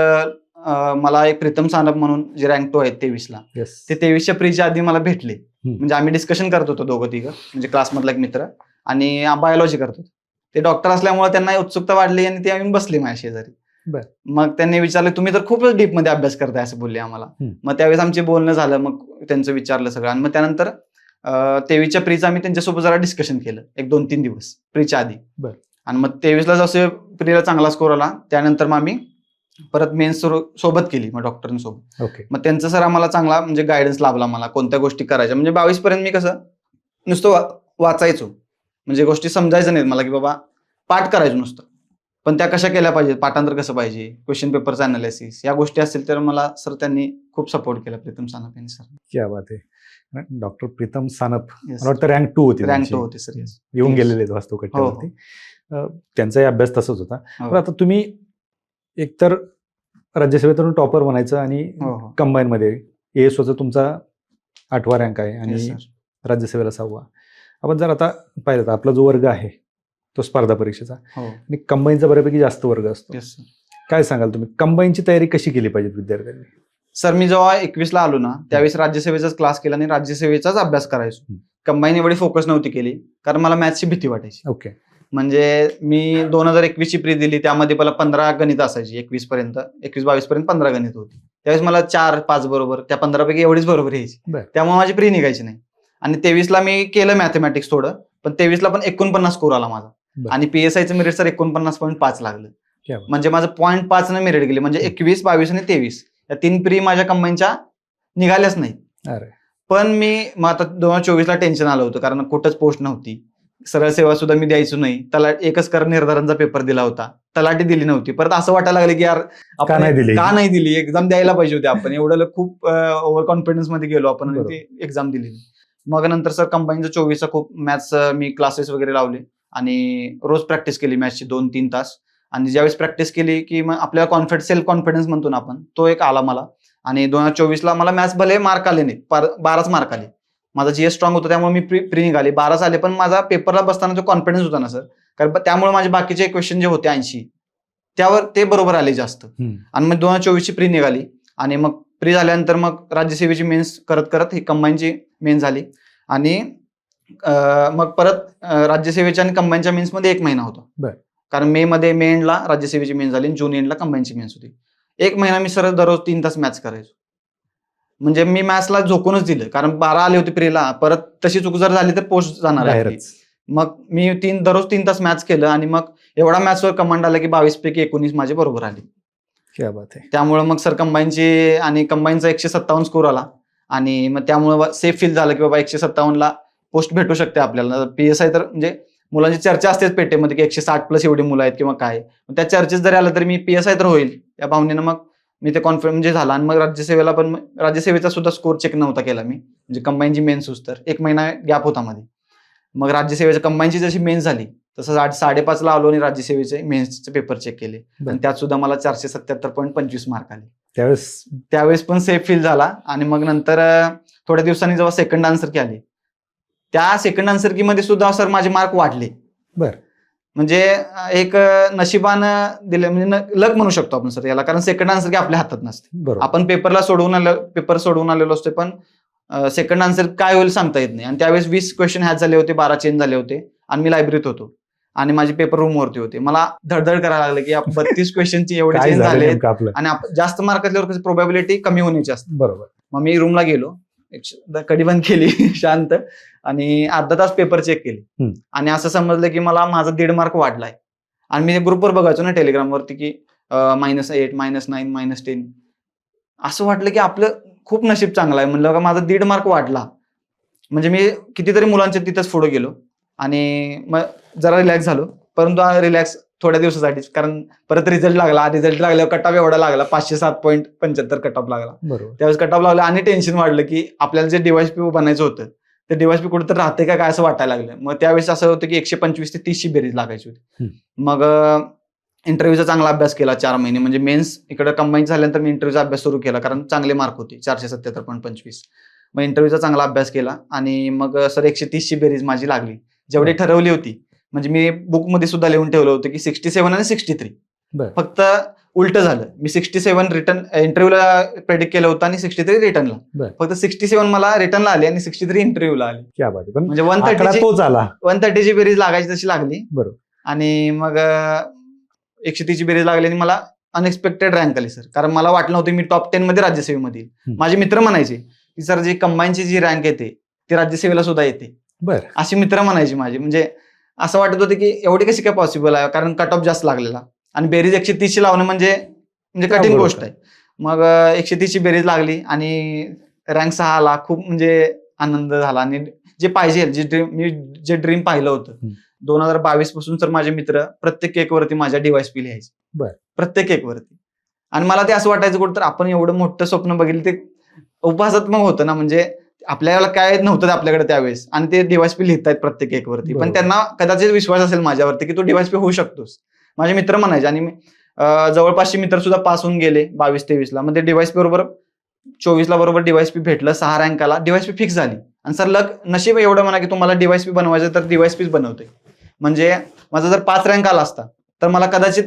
मला एक प्रीतम सानप म्हणून जे रँक 2 आहेत 23ला, ते 23च्या प्रीच्या आधी मला भेटले. म्हणजे आम्ही डिस्कशन करत होतो दोघं तिघं, म्हणजे क्लासमधला एक मित्र आणि बायोलॉजी करत होतो. ते डॉक्टर असल्यामुळे त्यांना उत्सुकता वाढली आणि ते आम्ही बसले माझ्या शेजारी. मग त्यांनी विचारलं तुम्ही तर खूपच डीप मध्ये अभ्यास करताय असं बोलले आम्हाला. मग त्यावेळेस आमचे बोलणं झालं, मग त्यांचं विचारलं सगळं. आणि मग त्यानंतर 23च्या प्रीचं आम्ही त्यांच्यासोबत जरा डिस्कशन केलं एक 2-3 दिवस प्रीच्या आधी. आणि मग 23ला जसं प्रीला चांगला स्कोर आला त्यानंतर मग आम्ही परत मेन्स सोबत केली मग डॉक्टरांसोबत. मग त्यांचं सर आम्हाला चांगला म्हणजे गायडन्स लाभला मला कोणत्या गोष्टी करायच्या. म्हणजे 22 पर्यंत मी कसं नुसतं वाचायचो, म्हणजे गोष्टी समजायचं नाहीत मला की बाबा पाठ करायचो नुसतं, पण त्या कशा केल्या पाहिजेत, पाठांतर कसं पाहिजे, क्वेश्चन पेपरचं अनालिसिस, या गोष्टी असतील तर मला सर त्यांनी खूप सपोर्ट केला. प्रीतम सानप यांनी सर. क्या बात आहे. डॉक्टर प्रीतम सानप मला वाटतं रँक 2 होती. रँक 2 होती सर. येऊन गेलेले वास्तव कट्ट्यावरती. त्यांचाही अभ्यास तसच होता. पण आता तुम्ही एकतर राज्यसेवेतून टॉपर म्हणायचं आणि कंबाईन मध्ये एएसओचा तुमचा 8वा रँक आहे आणि राज्यसेवेला 6वा. आपण जर आता पाहिलं तर आपला जो वर्ग आहे तो स्पर्धा परीक्षेचा आणि कंबाईनचा बऱ्यापैकी जास्त वर्ग असतो. काय सांगाल तुम्ही, कंबाईनची तयारी कशी केली पाहिजे विद्यार्थ्यांनी? सर मी जेव्हा 21ला आलो ना त्यावेळेस राज्यसेवेचाच क्लास केला आणि राज्यसेवेचाच अभ्यास करायचो. कंबाईन एवढी फोकस नव्हती केली कारण मला मॅथ्सची भीती वाटायची. म्हणजे मी 2021ची प्री दिली, त्यामध्ये मला 15 गणित असायची 21-22 पर्यंत 15 गणित होती. त्यावेळेस मला 4-5 बरोबर, त्या 15 पैकी एवढीच बरोबर यायची, त्यामुळे माझी प्री निघायची नाही. आणि 23ला मी केलं मॅथमॅटिक्स थोडं, पण 23ला पण 49 स्कोर आला माझा. आणि पीएसआयचं मेरिट सर 49.5 लागलं. म्हणजे माझं 0.5 ने मेरिट गेले. म्हणजे 21, 22 आणि 23 या 3 प्री माझ्या कंबाईनच्या निघाल्याच नाही. पण मी मग आता 2024ला टेन्शन आलं होतं कारण कुठंच पोस्ट नव्हती. सरळ सेवा सुद्धा मी द्यायचो नाही. एकच कर निर्धारांचा पेपर दिला होता, तलाठी दिली नव्हती. परत असं वाटायला लागलं की यार का नाही दिली, एक्झाम द्यायला पाहिजे होती आपण. एवढं खूप ओव्हर कॉन्फिडन्स मध्ये गेलो आपण आणि ती एक्झाम दिली. मग नंतर सर कंबाईनचा 24चा खूप मॅथ्स मी क्लासेस वगैरे लावले आणि रोज प्रॅक्टिस केली मॅथ्सची 2-3 तास. आणि ज्यावेळेस प्रॅक्टिस केली की मग आपल्याला सेल्फ कॉन्फिडन्स म्हणतो ना आपण, तो एक आला मला. आणि 2024ला मला मॅथ्स भले मार्क आले नाही, 12च मार्क आले. माझा जीएस स्ट्रॉंग होता त्यामुळे मी प्री निघाली, 12च आले. पण माझा पेपरला बसताना जो कॉन्फिडन्स होता ना सर, कारण त्यामुळे माझे बाकीचे क्वेश्चन जे होते 80 त्यावर ते बरोबर आले जास्त. आणि मग 2024ची प्री निघाली आणि मग प्री झाल्यानंतर मग राज्यसेवेची मेन्स करत करत ही कंबाईनची मेन्स झाली. आणि मग परत राज्यसेवेच्या आणि कंबाईनच्या मेन्स मध्ये 1 महिना होता. कारण मे एंडला राज्यसेवेची मेन्स झाली, जून एंडला कंबाईनची मेन्स होती. 1 महिना मी सरळ दररोज 3 तास मॅथ्स करायचो. म्हणजे मी मॅथ्सला झोकूनच दिलं कारण 12 आले होते प्रीला, परत तशी चूक जर झाली तर पोस्ट जाणार आहे. मग मी दररोज 3 तास मॅथ्स केलं आणि मग एवढा मॅथ्सवर कमांड आला की 22 पैकी 19 माझे बरोबर आले. त्यामुळे मग सर कंबाईनची आणि कंबाईनचा 157 स्कोर आला आणि मग त्यामुळे सेफ फील झालं की बाबा 157ला पोस्ट भेटू शकते आपल्याला. पीएसआय तर म्हणजे मुलांची चर्चा असतेच पेटेमध्ये की 160+ एवढी मुलं आहेत किंवा काय, त्या चर्चेत जरी आलं तरी मी पीएसआय तर होईल या भावनेनं मग मी ते कॉन्फिडन्स म्हणजे झाला. आणि मग राज्यसेवेचा सुद्धा स्कोर चेक नव्हता केला मी, म्हणजे कंबाईनची मेन्स होस तर 1 महिना गॅप होता मध्ये. मग राज्यसेवेच्या कंबाईनची जशी मेन्स झाली तसं 5:30ला आलो आणि राज्यसेवेचे मेन्सचे पेपर चेक केले आणि त्यात सुद्धा मला 477.25 मार्क आले. त्यावेळेस पण सेफ फील झाला. आणि मग नंतर थोड्या दिवसांनी जेव्हा सेकंड आन्सर की आली, त्या सेकंड आन्सर की मध्ये सुद्धा सर माझे मार्क वाढले. म्हणजे एक नशिबानं दिले, म्हणजे लक म्हणू शकतो आपण सर याला, कारण सेकंड आन्सर की आपल्या हातात नसते. आपण पेपर सोडवून आलेलो असतो, पण सेकंड आन्सर काय होईल सांगता येत नाही. आणि त्यावेळेस 20 क्वेश्चन हॅच झाले होते, 12 चेंज झाले होते आणि मी लायब्ररीत होतो आणि माझे पेपर रूमवरती होते. मला धडधड करायला लागलं की 32 क्वेश्चनची एवढे चेंज झाले आणि जास्त मार्क असल्यावर प्रोबॅबिलिटी कमी होण्याची असते. बरोबर. मग मी रूमला गेलो कडी बंद केली शांत आणि अर्धा तास पेपर चेक केले. हम्म. आणि असं समजलं की मला माझा 1.5 मार्क वाढलाय. आणि मी ग्रुपवर बघायचो ना टेलिग्रामवरती की -8, -9, -10. असं वाटलं की आपलं खूप नशीब चांगलं आहे. म्हणलं का माझा 1.5 मार्क वाढला. म्हणजे मी कितीतरी मुलांच्या तिथंच पुढे गेलो आणि मग जरा रिलॅक्स झालो. परंतु रिलॅक्स थोड्या दिवसासाठीच, कारण परत रिझल्ट लागला. रिझल्ट लागल्यावर कट ऑफ एवढा लागला, 507.75 कट ऑफ लागला. बरोबर. त्यावेळेस कट ऑफ लागला आणि टेन्शन वाढलं की आपल्याला जे DYSP बनायचं होतं ते DYSP कुठेतरी राहते का काय असं वाटायला लागलं. मग त्यावेळेस असं होतं की 125 ते 30 ची बेरीज लागायची होती. मग इंटरव्ह्यूचा चांगला अभ्यास केला 4 महिने. म्हणजे मेन्स इकडे कंबाईन झाल्यानंतर मी इंटरव्ह्यूचा अभ्यास सुरू केला, कारण चांगले मार्क होते 477.25. मग इंटरव्ह्यूचा चांगला अभ्यास केला आणि मग सर 130 ची बेरीज माझी लागली, जेवढी ठरवली होती. म्हणजे मी बुकमध्ये सुद्धा लिहून ठेवलं होतं की 67 आणि 63. फक्त उलट झालं. मी 67 रिटर्न इंटरव्ह्यूला प्रेडिक्ट केलं होतं आणि 63 रिटर्नला. फक्त 67 मला रिटर्नला आली आणि 63 इंटरव्ह्यूला आली. म्हणजे 130 ची बेरीज लागायची तशी लागली. बरोबर. आणि मग 130 ची बेरीज लागली आणि मला अनएक्सपेक्टेड रँक आली सर. कारण मला वाटलं नव्हतं मी टॉप 10 मध्ये राज्यसेवेमध्ये येईल. माझे मित्र म्हणायचे की सर जी कंबाईनची जी रँक येते ती राज्यसेवेला सुद्धा येते. अशी मित्र म्हणायची माझी. म्हणजे असं वाटत होतं की एवढी कशी काय पॉसिबल आहे, कारण कट ऑफ जास्त लागलेला आणि बेरीज 130 ची लावणं म्हणजे कठीण गोष्ट आहे. मग 130 ची बेरीज लागली आणि रँक 6 आला. खूप म्हणजे आनंद झाला. आणि जे पाहिजे मी जे ड्रीम पाहिलं होतं 2022 पासून तर माझे मित्र प्रत्येक केक वरती माझ्या DYSP लिहायचे. प्रत्येक केक वरती. आणि मला ते असं वाटायचं कुठं तर आपण एवढं मोठं स्वप्न बघितलं ते उपहासात्मक होतं ना. म्हणजे आपल्याला काय नव्हतं आपल्याकडे त्यावेळेस आणि ते DYSP लिहितायत प्रत्येक एक वरती. पण त्यांना कदाचित विश्वास असेल माझ्यावरती की तू DYSP होऊ शकतोस. माझे मित्र म्हणायचे. आणि जवळपासचे मित्र सुद्धा पास होऊन गेले 22-23 ला. मग ते DYSP बरोबर 24 ला बरोबर DYSP भेटलं. 6 रँक आला. DYSP फिक्स झाली. आणि सर नशीब एवढं म्हणा की तुम्हाला DYSP बनवायचं तर DYSPच बनवते. म्हणजे माझा जर 5 रँक आला असता तर मला कदाचित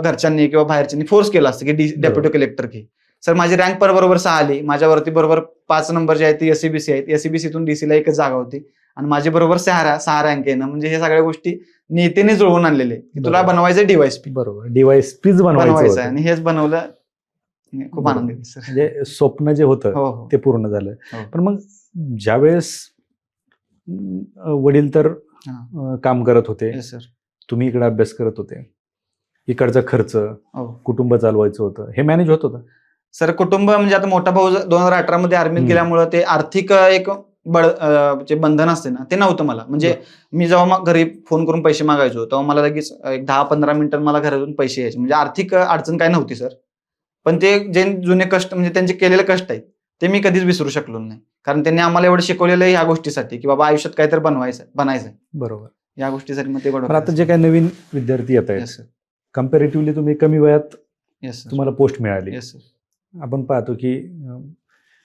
घरच्यांनी किंवा बाहेरच्यांनी फोर्स केला असतं की डेप्युटी कलेक्टर घे. सर माझी रँक बरोबर 6 आली. माझ्यावरती बरोबर 5 नंबर जे आहेत ते SCBC आहेत. SCBCतून DC ला एकच जागा होती आणि माझी बरोबर 6 रँक येणं म्हणजे हे सगळ्या गोष्टी नेतेने जुळवून आणलेले की तुला बनवायचं DYSP. बरोबर. DYSPच बनवायचं आणि हेच बनवलं. खूप आनंद आहे सर. म्हणजे स्वप्न जे होतं ते पूर्ण झालं. पण मग ज्यावेळेस वडील तर काम करत होते, तुम्ही इकडे अभ्यास करत होते, इकडचा खर्च कुटुंब चालवायचं होतं, हे मॅनेज होत होतं सर? कुटुंब म्हणजे आता मोठा भाऊ 2018 मध्ये आर्मीत गेल्यामुळे ते आर्थिक एक जे बंधन असते ना ते नव्हतं मला. म्हणजे मी जेव्हा घरी फोन करून पैसे मागायचो तेव्हा मला लगेच एक 10-15 मिनिटांत मला घरातून पैसे यायचे. म्हणजे आर्थिक अडचण काय नव्हती सर. पण ते जे जुने कष्ट म्हणजे त्यांचे केलेले कष्ट आहेत ते मी कधीच विसरू शकलो नाही. कारण त्यांनी आम्हाला एवढं शिकवलेलं आहे ह्या गोष्टीसाठी की बाबा आयुष्यात काहीतरी बनायचं. बरोबर. या गोष्टीसाठी मग ते आता जे काही नवीन विद्यार्थी येत आहेत कम्पॅरेटिव्हली तुम्ही कमी वयात तुम्हाला पोस्ट मिळाली. आपण पाहतो की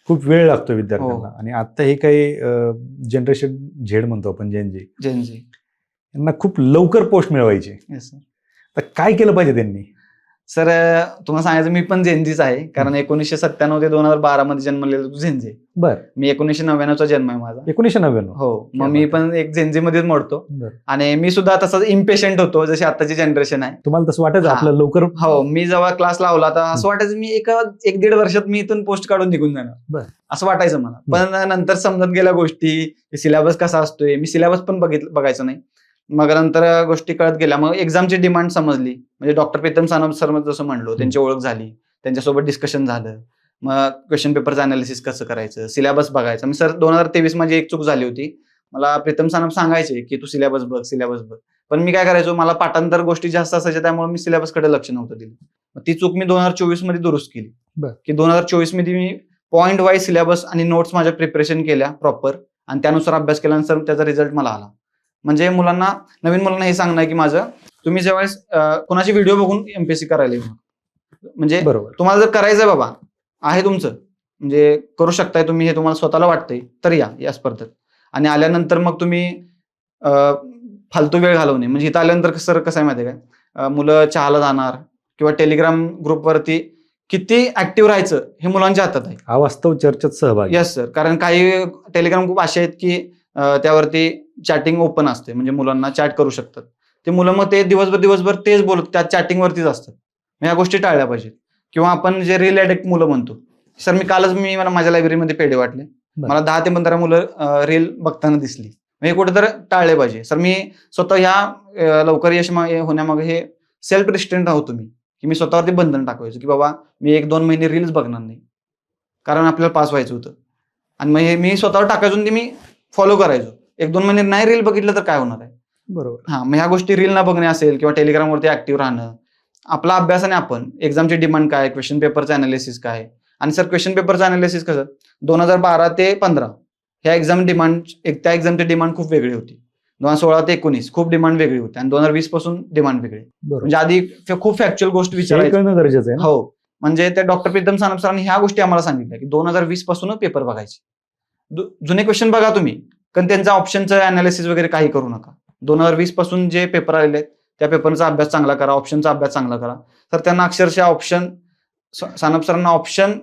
खूप वेळ लागतो विद्यार्थ्यांना. आणि आता हे काही जनरेशन झेड म्हणतो आपण, जेनजी यांना खूप लवकर पोस्ट मिळवायची. तर काय केलं पाहिजे त्यांनी? सर तुम्हाला सांगायचं मी पण झेनजीच आहे. कारण 1997 ते 2012 मध्ये जन्मलेलो झेनजी. मी 1999चा जन्म आहे माझा. 1999? हो. मग मी पण एक झेनजी मध्येच मोडतो. आणि मी सुद्धा तसंच इम्पेशंट होतो जशी आताची जनरेशन आहे. तुम्हाला तसं वाटायचं आपलं लवकर? हो. मी जेव्हा क्लास लावला तर असं वाटायचं मी 1-1.5 वर्षात मी इथून पोस्ट काढून निघून जाणार असं वाटायचं मला. पण नंतर समजत गेल्या गोष्टी, सिलेबस कसा असतोय, मी सिलेबस पण बघायचं नाही. मग नंतर गोष्टी कळत गेल्या. मग एक्झामची डिमांड समजली. म्हणजे डॉक्टर प्रीतम सानप सर जसं म्हणलो त्यांची ओळख झाली, त्यांच्यासोबत डिस्कशन झालं. मग क्वेश्चन पेपरचं अनालिसिस कसं करायचं, सिलेबस बघायचं. मी सर 2023 माझी एक चूक झाली होती. मला प्रीतम सानप सांगायचे की तू सिलेबस बघ. पण मी काय करायचो, मला पाठांतर गोष्टी जास्त असायच्या त्यामुळे मी सिलेबसकडे लक्ष नव्हतं दिलं. मग ती चूक मी 2024 मध्ये दुरुस्त केली की 2024 मध्ये मी पॉईंट वाईज सिलेबस आणि नोट्स माझ्या प्रिपरेशन केल्या प्रॉपर आणि त्यानुसार अभ्यास केल्यानंतर त्याचा रिझल्ट मला आला. म्हणजे नवीन मुलांना हे सांगणं की माझं तुम्ही जेव्हा कोणाची व्हिडिओ बघून MPSC करायला येऊ. म्हणजे तुम्हाला जर करायचंय बाबा आहे तुमचं म्हणजे करू शकताय तुम्ही, हे तुम्हाला स्वतःला वाटतंय तर या स्पर्धेत. आणि आल्यानंतर मग तुम्ही फालतू वेळ घालवणे. म्हणजे इथं आल्यानंतर सर कसं आहे माहिती आहे काय, मुलं चहाला जाणार किंवा टेलिग्राम ग्रुपवरती किती ऍक्टिव्ह राहायचं हे मुलांच्या हातात आहे. अवास्तव चर्चेत सहभागी. Yes sir. कारण काही टेलिग्राम ग्रुप असे आहेत की त्यावरती चॅटिंग ओपन असते, म्हणजे मुलांना चॅट करू शकतात ते मुलं. मग ते दिवसभर तेच बोलत त्या चॅटिंगवरतीच असतात. ह्या गोष्टी टाळल्या पाहिजेत. किंवा आपण जे रील ॲडिक्ट मुलं म्हणतो. सर मी कालच माझ्या लायब्ररीमध्ये पेढे वाटले बरं. मला 10 ते 15 मुलं रील बघताना दिसली. हे कुठेतरी टाळले पाहिजे. सर मी स्वतः ह्या लवकर यश होण्यामागे हे सेल्फ रिस्ट्रेंट होतो मी, की मी स्वतःवरती बंधन टाकायचो, की बाबा मी 1-2 महिने रील्स बघणार नाही. कारण आपल्याला पास व्हायचं होतं. आणि मग हे मी स्वतःवर टाकायचो आणि ते मी फॉलो करायचो. 1-2 महिने नाही रील बघितलं तर काय होणार आहे? बरोबर. हां, मग ह्या गोष्टी रील न बघणे असेल किंवा टेलिग्रामवरती ऍक्टिव्ह राहणं. आपला अभ्यास आणि आपण एक्झामची डिमांड काय, क्वेश्चन पेपरचं अनालिसिस काय आणि सर क्वेश्चन पेपरचं अनालिसिस कसं 2012 ते 15 ह्या एक्झाम डिमांड त्या एक्झामची डिमांड खूप वेगळी होती. 2016 ते 19 खूप डिमांड वेगळी होती आणि 2020 पासून डिमांड वेगळी. बरोबर. म्हणजे आधी खूप फॅक्च्युअल गोष्ट हे विचारायची. कळणं गरजेचं आहे ना. हो, म्हणजे त्या डॉक्टर प्रीतम सानप सरांनी ह्या गोष्टी आम्हाला सांगितल्या, की 2020 पासूनच पेपर बघायचे. जुने क्वेश्चन बघा तुम्ही, पण त्यांचा ऑप्शनचं अनालिसिस वगैरे काही करू नका. 2020 पासून जे पेपर आलेले आहेत त्या पेपरचा अभ्यास चांगला करा, ऑप्शनचा अभ्यास चांगला करा. तर त्यांना अक्षरशः ऑप्शन सानप सरांना ऑप्शन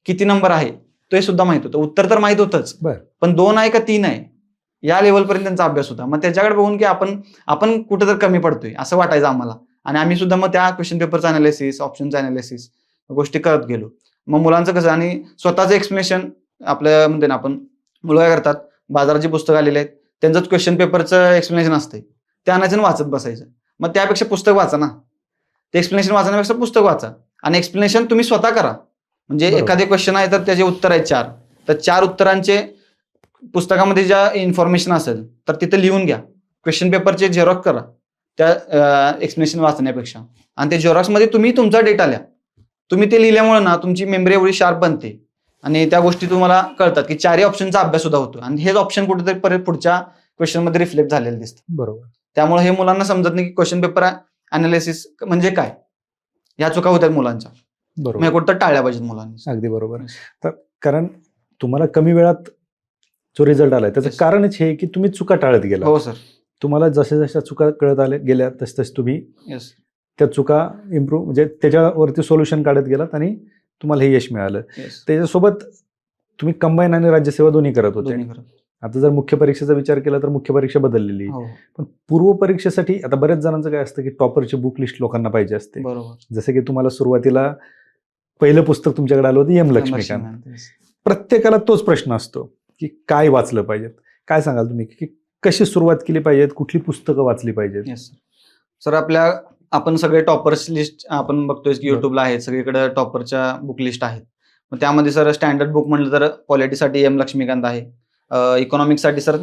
किती नंबर आहे ते सुद्धा माहित होतं. उत्तर तर माहित होतंच, बरं. पण 2 आहे का 3 आहे या लेवलपर्यंत त्यांचा अभ्यास होता. मग त्याच्याकडे बघून की आपण कुठेतरी कमी पडतोय असं वाटायचं आम्हाला. आणि आम्ही सुद्धा मग त्या क्वेश्चन पेपरचं अनालिसिस, ऑप्शनचं अनालिसिस गोष्टी करत गेलो. मग मुलांचं कसं आणि स्वतःचं एक्सप्लेनेशन आपलं म्हणते ना आपण, मुलं काय करतात, बाजाराची पुस्तकं आलेली आहेत त्यांचंच क्वेश्चन पेपरचं एक्सप्लेनेशन असते, ते आणायचं आणि वाचत बसायचं. मग त्यापेक्षा पुस्तक वाचा ना. ते एक्सप्लेनेशन वाचण्यापेक्षा पुस्तक वाचा आणि एक्सप्लेनेशन तुम्ही स्वतः करा. म्हणजे बरोबर. एखादे क्वेश्चन आहे तर त्याचे उत्तर आहेत 4, तर 4 उत्तरांचे पुस्तकामध्ये ज्या इन्फॉर्मेशन असेल तर तिथे लिहून घ्या. क्वेश्चन पेपरचे झेरॉक्स करा त्या एक्सप्लेनेशन वाचण्यापेक्षा आणि ते झेरॉक्समध्ये तुम्ही तुमचा डेटा लिहा. तुम्ही ते लिहिल्यामुळे ना तुमची मेमरी एवढी शार्प बनते आणि त्या गोष्टी तुम्हाला कळतात, की 4ही ऑप्शनचा अभ्यास सुद्धा होतो आणि हेच ऑप्शन कुठेतरी परत पुढच्या क्वेश्चनमध्ये रिफ्लेक्ट झालेले दिसतं. बरोबर. त्यामुळे हे मुलांना समजत नाही की क्वेश्चन पेपर अनालिसिस म्हणजे काय. ह्या चुका होत्यात मुलांच्या. बरोबर. मग कुठं टाळल्या पाहिजेत मुलांनी. अगदी बरोबर. तर कारण तुम्हाला कमी वेळात जो रिझल्ट आलाय त्याचं Yes. कारणच हे की तुम्ही चुका टाळत गेला. हो सर. तुम्हाला जशा चुका कळत गेल्या तस तुम्ही येस. त्या चुका इम्प्रूव्ह म्हणजे त्याच्यावरती सोल्युशन काढत गेलात आणि तुम्हाला हे यश मिळालं. येस. त्याच्यासोबत तुम्ही कंबाईन आणि राज्यसेवा दोन्ही करत होते. दोन्ही करत. आता जर मुख्य परीक्षेचा विचार केला तर मुख्य परीक्षा बदललेली, हो, पण पूर्व परीक्षेसाठी आता बऱ्याच जणांचं काय असतं की टॉपरची बुक लिस्ट लोकांना पाहिजे असते. बरोबर. जसं की तुम्हाला सुरुवातीला पहिलं पुस्तक तुमच्याकडे आलं होतं एम लक्ष्मीकांत. Yes. प्रत्येकाला तोच प्रश्न असतो की काय वाचलं पाहिजे. काय सांगाल तुम्ही की कशी सुरुवात केली पाहिजेत, कुठली पुस्तकं वाचली पाहिजेत? Yes sir. आपण सगळे टॉपर्स लिस्ट आपण बघतोय की युट्यूबला आहेत, सगळीकडे टॉपरच्या बुक लिस्ट आहेत. मग त्यामध्ये सर स्टँडर्ड बुक म्हटलं तर पॉलिटीसाठी एम लक्ष्मीकांत आहे. इकॉनॉमिक्ससाठी सर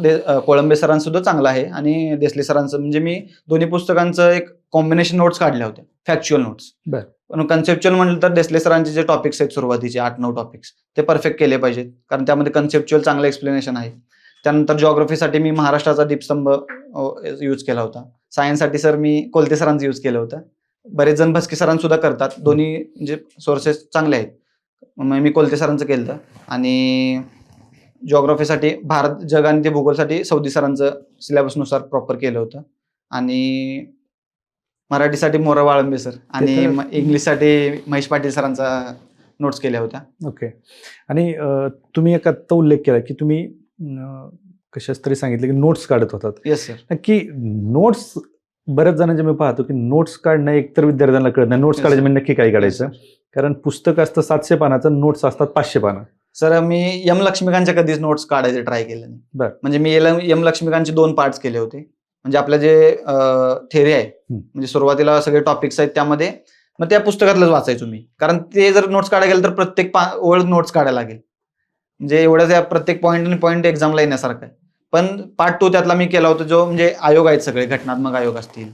कोळंबे सरांचं सुद्धा चांगलं आहे आणि देसले सरांचं. म्हणजे मी दोन्ही पुस्तकांचं एक कॉम्बिनेशन नोट्स काढल्या होत्या, फॅक्च्युअल नोट्स. बरं. पण कन्सेप्च्युअल म्हटलं तर देसले सरांचे जे टॉपिक्स आहेत सुरुवातीचे 8-9 टॉपिक्स ते परफेक्ट केले पाहिजेत, कारण त्यामध्ये कन्सेप्च्युअल चांगलं एक्सप्लेनेशन आहे. त्यानंतर जिओग्राफीसाठी मी महाराष्ट्राचा दीपस्तंभ यूज केला होता. सायन्ससाठी सर मी कोलते सरांचं यूज केलं होतं. बरेच जण भस्के सरांसुद्धा करतात. दोन्ही म्हणजे सोर्सेस चांगले आहेत. मग मी कोलते सरांचं केलं होतं आणि जिओग्राफीसाठी भारत, जग आणि ते भूगोलसाठी सौदी सरांचं सिलेबसनुसार प्रॉपर केलं होतं आणि मराठीसाठी मोरा वाळंबे सर आणि इंग्लिशसाठी महेश पाटील सरांचा नोट्स केल्या होत्या. ओके. आणि तुम्ही एक आत्ता उल्लेख केला की तुम्ही कशाच तरी सांगितलं की नोट्स काढत होतात. Yes sir. नक्की नोट्स बऱ्याच जणांचे मी पाहतो की नोट्स काढणं एकतर विद्यार्थ्यांना कळत नाही. नोट्स Yes, काढायचे sir. म्हणजे नक्की काय काढायचं, कारण पुस्तक असतं 700 पानाचं, नोट्स असतात 500 पानं. सर मी एम लक्ष्मीकांतच्या कधीच नोट्स काढायचे ट्राय केले नाही. बरं. म्हणजे मी एम लक्ष्मीकांतचे 2 पार्ट्स केले होते. म्हणजे आपलं जे थेरी आहे, म्हणजे सुरुवातीला सगळे टॉपिक्स आहेत त्यामध्ये मग त्या पुस्तकातलंच वाचायचो मी, कारण ते जर नोट्स काढायला गेलं तर प्रत्येक ओळ नोट्स काढायला लागेल. म्हणजे एवढं त्या प्रत्येक पॉईंट आणि पॉईंट एक्झामला येण्यासारखं आहे. पण पार्ट 2 त्यातला मी केला होता, जो म्हणजे आयोग आहेत सगळे, घटनात्मक आयोग असतील,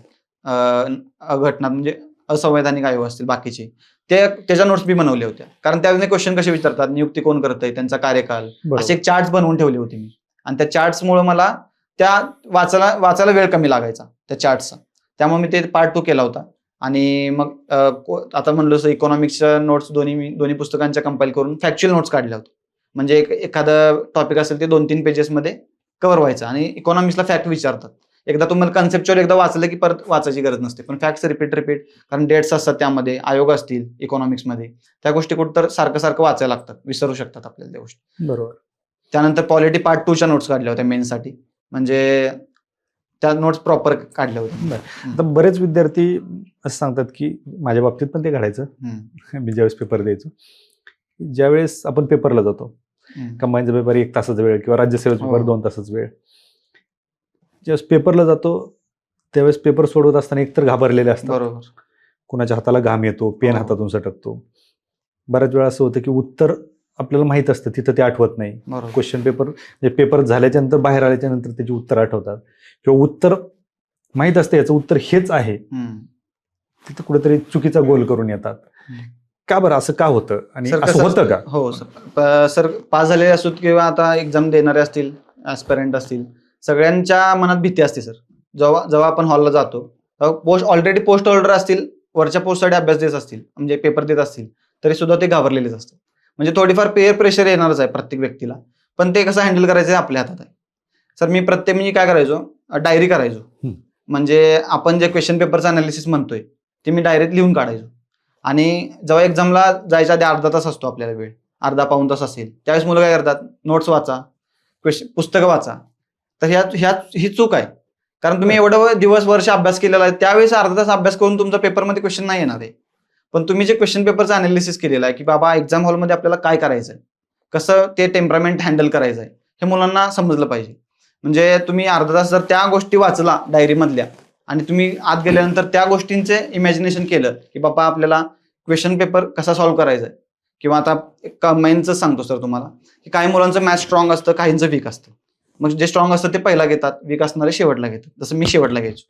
अघटना म्हणजे असंवैधानिक आयोग असतील बाकीचे, त्याच्या नोट्स मी बनवल्या होत्या. कारण त्यामध्ये क्वेश्चन कसे विचारतात, नियुक्ती कोण करतंय, त्यांचा कार्यकाल, असे एक चार्ट्स बनवून ठेवले होते मी. आणि त्या चार्ट्समुळे मला त्या वाचायला वेळ कमी लागायचा त्या चार्ट्सचा. त्यामुळे मी ते पार्ट 2 केला होता. आणि मग आता म्हणलं असं इकॉनॉमिक्सच्या नोट्स दोन्ही पुस्तकांच्या कंपाईल करून फॅक्च्युअल नोट्स काढल्या होत्या. म्हणजे एखादं टॉपिक असेल ते 2-3 पेजेसमध्ये कव्हर व्हायचं. आणि इकॉनॉमिक्सला फॅक्ट विचारतात. एकदा तुम्हाला कन्सेप्च्युअल एकदा वाचलं की परत वाचायची गरज नसते, पण फॅक्ट्स रिपीट, कारण डेट्स असतात त्यामध्ये, आयोग असतील इकॉनॉमिक्समध्ये, त्या गोष्टी कुठं तर सारखं वाचायला लागतात, विसरू शकतात आपल्याला त्या गोष्टी. बरोबर. त्यानंतर पॉलिटी पार्ट 2च्या नोट्स काढल्या होत्या मेन्ससाठी, म्हणजे त्या नोट्स प्रॉपर काढल्या होत्या. आता बरेच विद्यार्थी असं सांगतात की माझ्या बाबतीत पण ते काढायचं. मी ज्यावेळेस पेपर द्यायचो, ज्यावेळेस आपण पेपरला जातो कंबाईनचा पेपर 1 तासाचा वेळ किंवा राज्यसेवेचा पेपर हो. 2 तासाचा वेळ. ज्यावेळेस पेपरला जातो त्यावेळेस पेपर सोडवत असताना एकतर घाबरलेले असतात, बरोबर. कुणाच्या हाताला घाम येतो, पेन हो. हातातून सटकतो. बऱ्याच वेळा असं होतं की उत्तर आपल्याला माहीत असतं, तिथं ते आठवत नाही. बरोबर. क्वेश्चन पेपर म्हणजे पेपर झाल्याच्या नंतर बाहेर आल्याच्या नंतर त्याची उत्तर आठवतात किंवा उत्तर माहीत असतं याचं उत्तर हेच आहे, तिथं कुठेतरी चुकीचा गोल करून येतात. का बरं असं का होतं आणि सर, असं कसं होतं का? हो सर पास झालेले असोत किंवा आता एक्झाम देणारे असतील, ऍस्पिरंट असतील, सगळ्यांच्या मनात भीती असते सर. जेव्हा आपण हॉलला जातो ऑलरेडी पोस्ट होल्डर असतील, वरच्या पोस्टसाठी अभ्यास देत असतील, म्हणजे पेपर देत असतील, तरी सुद्धा ते घाबरलेलेच असतात. म्हणजे थोडीफार पेअर प्रेशर येणारच आहे प्रत्येक व्यक्तीला, पण ते कसं हँडल करायचं आहे आपल्या हातात आहे. सर मी म्हणजे काय करायचो, डायरी करायचो. म्हणजे आपण जे क्वेश्चन पेपरचं अनालिसिस म्हणतोय ते मी डायरेक्ट लिहून काढायचो. आणि जेव्हा एक्झामला जायच्या आधी अर्धा तास असतो आपल्याला वेळ, अर्धा पाऊण तास असेल, त्यावेळेस मुलं काय करतात, नोट्स वाचा, पुस्तकं वाचा. तर ही चूक आहे. कारण तुम्ही एवढं दिवस वर्ष अभ्यास केलेला आहे, त्यावेळेस अर्धा तास अभ्यास करून तुमचा पेपरमध्ये क्वेश्चन नाही येणार आहे. पण तुम्ही जे क्वेश्चन पेपरचं अनालिसिस केलेलं आहे की बाबा एक्झाम हॉलमध्ये आपल्याला काय करायचं आहे, कसं ते टेम्परामेंट हँडल करायचं आहे, हे मुलांना समजलं पाहिजे. म्हणजे तुम्ही अर्धा तास जर त्या गोष्टी वाचला डायरीमधल्या आणि तुम्ही आत गेल्यानंतर त्या गोष्टींचे इमॅजिनेशन केलं की बाबा आपल्याला क्वेश्चन पेपर कसा सॉल्व्ह करायचा आहे, किंवा आता कंबाईनचं सांगतो सर तुम्हाला की काही मुलांचं मॅथ स्ट्रॉंग असतं, काहींचं वीक असतं. मग जे स्ट्रॉंग असतं ते पहिला घेतात, वीक असणारे शेवटला घेतात. जसं मी शेवटला घ्यायचो.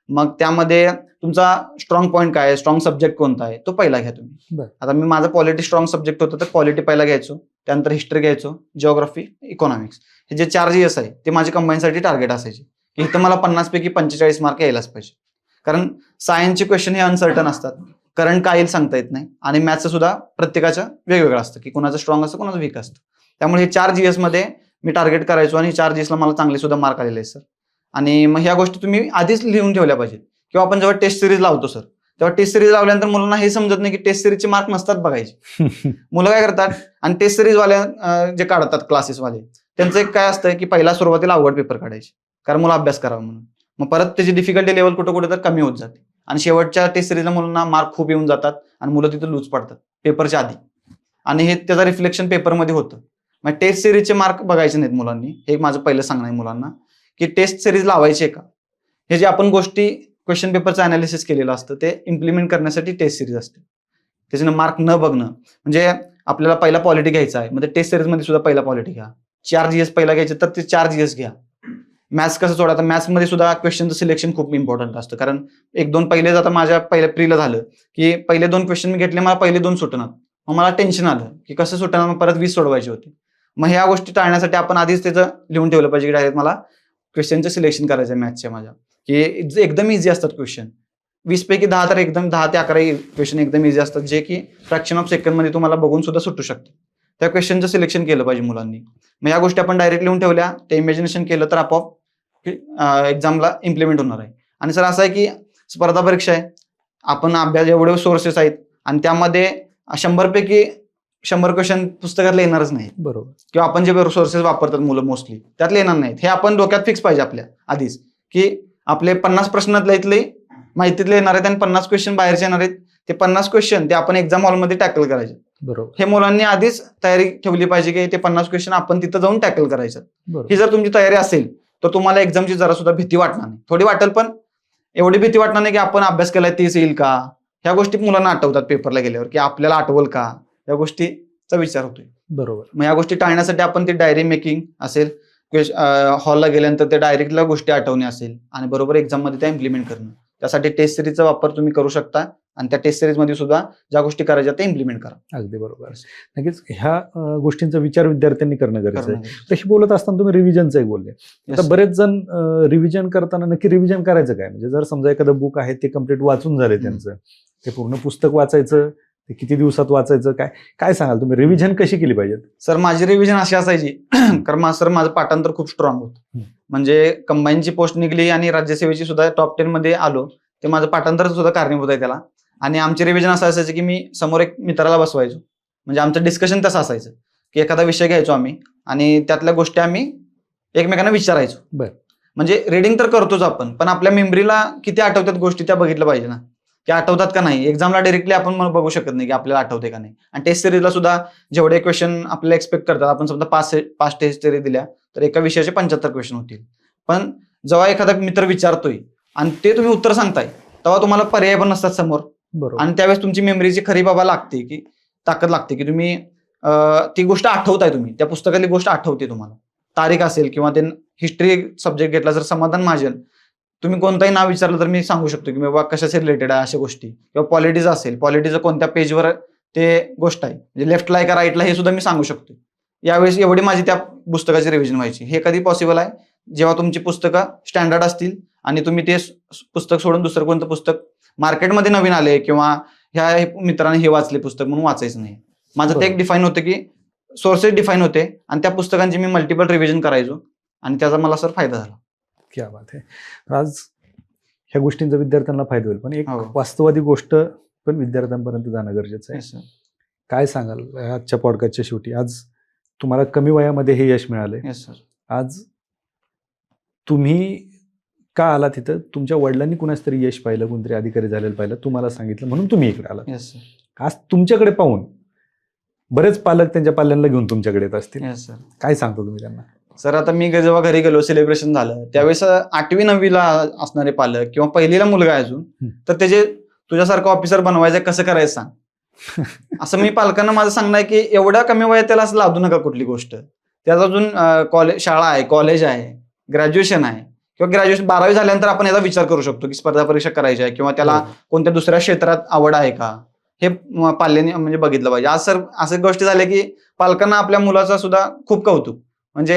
मग त्यामध्ये तुमचा स्ट्रॉंग पॉईंट काय आहे, स्ट्रॉंग सब्जेक्ट कोणता आहे, तो पहिला घ्या तुम्ही. आता मी माझा पॉलिटी स्ट्रॉंग सब्जेक्ट होतं, तर पॉलिटी पहिला घ्यायचो, त्यानंतर हिस्ट्री घ्यायचो, जिओग्राफी, इकॉनॉमिक्स. हे जे 4 GS आहे ते माझे कंबाईनसाठी टार्गेट असायचे की इथं मला 50 पैकी 45 मार्क यायलाच पाहिजे. कारण सायन्सचे क्वेश्चन हे अनसर्टन असतात, करंट काय येईल सांगता येत नाही, आणि मॅथचं सुद्धा प्रत्येकाचं वेगवेगळं असतं की कोणाचं स्ट्रॉंग असतं, कोणाचं वीक असतं. त्यामुळे हे 4 GS मध्ये मी टार्गेट करायचो आणि 4 GS ला मला चांगले सुद्धा मार्क आलेले आहेत सर. आणि मग ह्या गोष्टी तुम्ही आधीच लिहून ठेवल्या पाहिजेत. किंवा आपण जेव्हा टेस्ट सिरीज लावतो सर, तेव्हा टेस्ट सिरीज लावल्यानंतर मुलांना हे समजत नाही की टेस्ट सिरीजचे मार्क नसतात बघायचे. मुलं काय करतात, आणि टेस्ट सिरीज वाले जे काढतात क्लासेसवाले, त्यांचं एक काय असतं की पहिला सुरुवातीला अवघड पेपर काढायचे, कारण मुलं अभ्यास करावा म्हणून. मग परत त्याची डिफिकल्टी लेवल कुठं कुठं तर कमी होत जाते, आणि शेवटच्या टेस्ट सिरीजला मुलांना मार्क खूप येऊन जातात आणि मुलं तिथं लूज पडतात पेपरच्या आधी, आणि हे त्याचा रिफ्लेक्शन पेपरमध्ये होतं. मग टेस्ट सिरीजचे मार्क बघायचे नाहीत मुलांनी. हे माझं पहिलं सांगणं आहे मुलांना की टेस्ट सिरीज लावायचे का, हे जे आपण गोष्टी क्वेश्चन पेपरचं अनालिसिस केलेलं असतं ते इम्प्लिमेंट करण्यासाठी टेस्ट सिरीज असते. त्याच्यानं मार्क न बघणं, म्हणजे आपल्याला पहिला पॉलिटी घ्यायचा आहे, म्हणजे टेस्ट सिरीजमध्ये सुद्धा पहिला पॉलिटी घ्या. 4 GS पहिला घ्यायचे तर ते 4 GS घ्या. मॅथ्स कसं सोडा, आता मॅथ्समध्ये सुद्धा क्वेश्चनचं सिलेक्शन खूप इम्पॉर्टंट असतं. कारण 1-2 पहिलेच आता माझ्या पहिल्या प्रीला झालं की पहिले 2 क्वेश्चन मी घेतले, मला पहिले 2 सुटणार, मग मला टेन्शन आलं की कसं सुटणार, मग परत 20 सोडवायचे होते. मग ह्या गोष्टी टाळण्यासाठी आपण आधीच त्याचं लिहून ठेवलं पाहिजे की डायरेक्ट मला क्वेश्चनचं सिलेक्शन करायचं आहे मॅथ्सच्या माझ्या, की एकदम इझी असतात क्वेश्चन. 20 पैकी 10 तर एकदम 10 ते 11 क्वेश्चन एकदम इझी असतात, जे की फ्रॅक्शन ऑफ सेकंडमध्ये तुम्हाला बघून सुद्धा सुटू शकते. त्या क्वेश्चनचं सिलेक्शन केलं पाहिजे मुलांनी. मग या गोष्टी आपण डायरेक्ट लिहून ठेवल्या, ते इमॅजिनेशन केलं तर आपोआप एक्झामला इम्प्लिमेंट होणार आहे. आणि सर असं आहे की स्पर्धा परीक्षा आहे, आपण अभ्यास एवढे सोर्सेस आहेत, आणि त्यामध्ये 100 पैकी 100 क्वेश्चन पुस्तकातले येणारच नाही. बरोबर. किंवा आपण जे सोर्सेस वापरतात मुलं मोस्टली त्यातले येणार नाहीत. हे आपण डोक्यात फिक्स पाहिजे आपल्या आधीच, की आपले 50 प्रश्नातले इथले माहितीतले येणार आहेत आणि 50 क्वेश्चन बाहेरचे येणार आहेत. ते 50 क्वेश्चन ते आपण एक्झाम हॉलमध्ये टॅकल करायचे. बरोबर. हे मुलांनी आधीच तयारी ठेवली पाहिजे की ते 50 क्वेश्चन आपण तिथं जाऊन टॅकल करायचं. बरोबर. ही जर तुमची तयारी असेल तर तुम्हाला एक्झामची जरा सुद्धा भीती वाटणार नाही. थोडी वाटेल, पण एवढी भीती वाटणार नाही की आपण अभ्यास केलाय तेच येईल का. ह्या गोष्टी मुलांना आठवतात पेपरला गेल्यावर, की आपल्याला आठवल का, या गोष्टीचा विचार होतोय. बरोबर. मग या गोष्टी टाळण्यासाठी आपण ते डायरी मेकिंग असेल, हॉलला गेल्यानंतर ते डायरेक्टला गोष्टी आठवणे असेल, आणि बरोबर एक्झाम मध्ये त्या इम्प्लिमेंट करणं. त्यासाठी टेस्ट सिरीजचा वापर तुम्ही करू शकता, आणि त्या टेस्ट सिरीज मध्ये सुद्धा ज्या गोष्टी करायच्या त्या इम्प्लिमेंट करा. अगदी बरोबर. नक्कीच ह्या गोष्टींचा विचार विद्यार्थ्यांनी करणं गरजेचं आहे. करणं. तशी बोलत असताना तुम्ही रिव्हिजनचं एक बोलले. आता Yes. बरेच जण रिव्हिजन करताना नक्की रिव्हिजन करायचं काय, म्हणजे जर समजा एखादं बुक आहे ते कम्प्लीट वाचून झाले त्यांचं, ते पूर्ण पुस्तक वाचायचं, ते किती दिवसात वाचायचं, काय सांगाल तुम्ही, रिव्हिजन कशी केली पाहिजे? सर माझी रिव्हिजन अशी असायची कारण सर माझं पाठांतर खूप स्ट्रॉंग होतं. म्हणजे कंबाईनची पोस्ट निघली आणि राज्यसेवेची सुद्धा टॉप 10 मध्ये आलो, ते माझं पाठांतर सुद्धा कारणीभूत आहे त्याला. आणि आमचे रिव्हिजन असं असायचं की मी समोर एक मित्राला बसवायचो, म्हणजे आमचं डिस्कशन तसं असायचं की एखादा विषय घ्यायचो आम्ही आणि त्यातल्या गोष्टी आम्ही एकमेकांना विचारायचो. बरं. म्हणजे रिडिंग तर करतोच आपण, पण आपल्या मेमरीला किती आठवतात गोष्टी त्या बघितलं पाहिजे ना, की आठवतात का नाही. एक्झामला डायरेक्टली आपण बघू शकत नाही की आपल्याला आठवते का नाही. आणि टेस्ट सिरीजला सुद्धा जेवढे क्वेश्चन आपल्याला एक्सपेक्ट करतात, आपण समजा 5 टेस्ट सिरीज दिल्या तर एका विषयाचे 75 क्वेश्चन होतील. पण जेव्हा एखादा मित्र विचारतोय आणि ते तुम्ही उत्तर सांगताय, तेव्हा तुम्हाला पर्याय पण नसतात समोर. बरोबर. आणि त्यावेळेस तुमची मेमरीची खरी बाबा लागते, की ताकद लागते, की तुम्ही ती गोष्ट आठवताय, तुम्ही त्या पुस्तकातली गोष्ट आठवते तुम्हाला. तारीख असेल किंवा ते हिस्ट्री सब्जेक्ट घेतला जर समाधान महाजन, तुम्ही कोणताही नाव विचारलं तर मी सांगू शकतो की बाबा कशाशी रिलेटेड आहे अशा गोष्टी. किंवा पॉलिटिक्स असेल, पॉलिटिक्सचं कोणत्या पेजवर ते गोष्ट आहे, म्हणजे लेफ्टला आहे का राईटला हे सुद्धा मी सांगू शकतो. यावेळेस एवढी माझी त्या पुस्तकाची रिव्हिजन व्हायची. हे कधी पॉसिबल आहे, जेव्हा तुमची पुस्तकं स्टँडर्ड असतील आणि तुम्ही ते पुस्तक सोडून दुसरं कोणतं पुस्तक मार्केटमध्ये नवीन आले किंवा ह्या मित्राने हे वाचले पुस्तक म्हणून वाचायचं नाही. माझं ते एक डिफाईन होतं की सोर्सेस डिफाईन होते आणि त्या पुस्तकांची मी मल्टिपल रिव्हिजन करायचो आणि त्याचा मला सर फायदा झाला. क्या बात आहे. आज ह्या गोष्टींचा विद्यार्थ्यांना फायदा होईल, पण एक हो. वास्तवादी गोष्ट पण विद्यार्थ्यांपर्यंत जाणं गरजेचं आहे. Yes, sir. काय सांगाल आजच्या पॉडकास्टच्या शेवटी? आज तुम्हाला कमी वयामध्ये हे यश मिळालंय. Yes, sir. आज तुम्ही का आला तिथं? तुमच्या वडिलांनी कुणाच तरी यश पाहिलं, कोणतरी अधिकारी झालेलं पाहिलं, तुम्हाला सांगितलं म्हणून तुम्ही इकडे आलात. Yes, sir. आज तुमच्याकडे पाहून बरेच पालक त्यांच्या पाल्यांना घेऊन तुमच्याकडे येत असतील. Yes, sir. काय सांगतो तुम्ही त्यांना? सर आता मी जेव्हा घरी गेलो, सेलिब्रेशन झालं त्यावेळेस 8वी 9वीला असणारे पालक किंवा पहिलीला मुलगा आहे अजून, तर त्याचे तुझ्यासारखं ऑफिसर बनवायचं कसं करायचं सांग. असं मी पालकांना माझं सांगणं आहे की एवढ्या कमी वयात त्याला असं लादू नका कुठली गोष्ट. त्याचा अजून कॉलेज, शाळा आहे, कॉलेज आहे, ग्रॅज्युएशन आहे किंवा ग्रॅज्युएशन 12वी झाल्यानंतर आपण याचा विचार करू शकतो की स्पर्धा परीक्षा करायची आहे किंवा त्याला कोणत्या दुसऱ्या क्षेत्रात आवड आहे का, हे पाल्यांनी म्हणजे बघितलं पाहिजे. आज सर असे गोष्टी झाल्या की पालकांना आपल्या मुलाचा सुद्धा खूप कौतुक, म्हणजे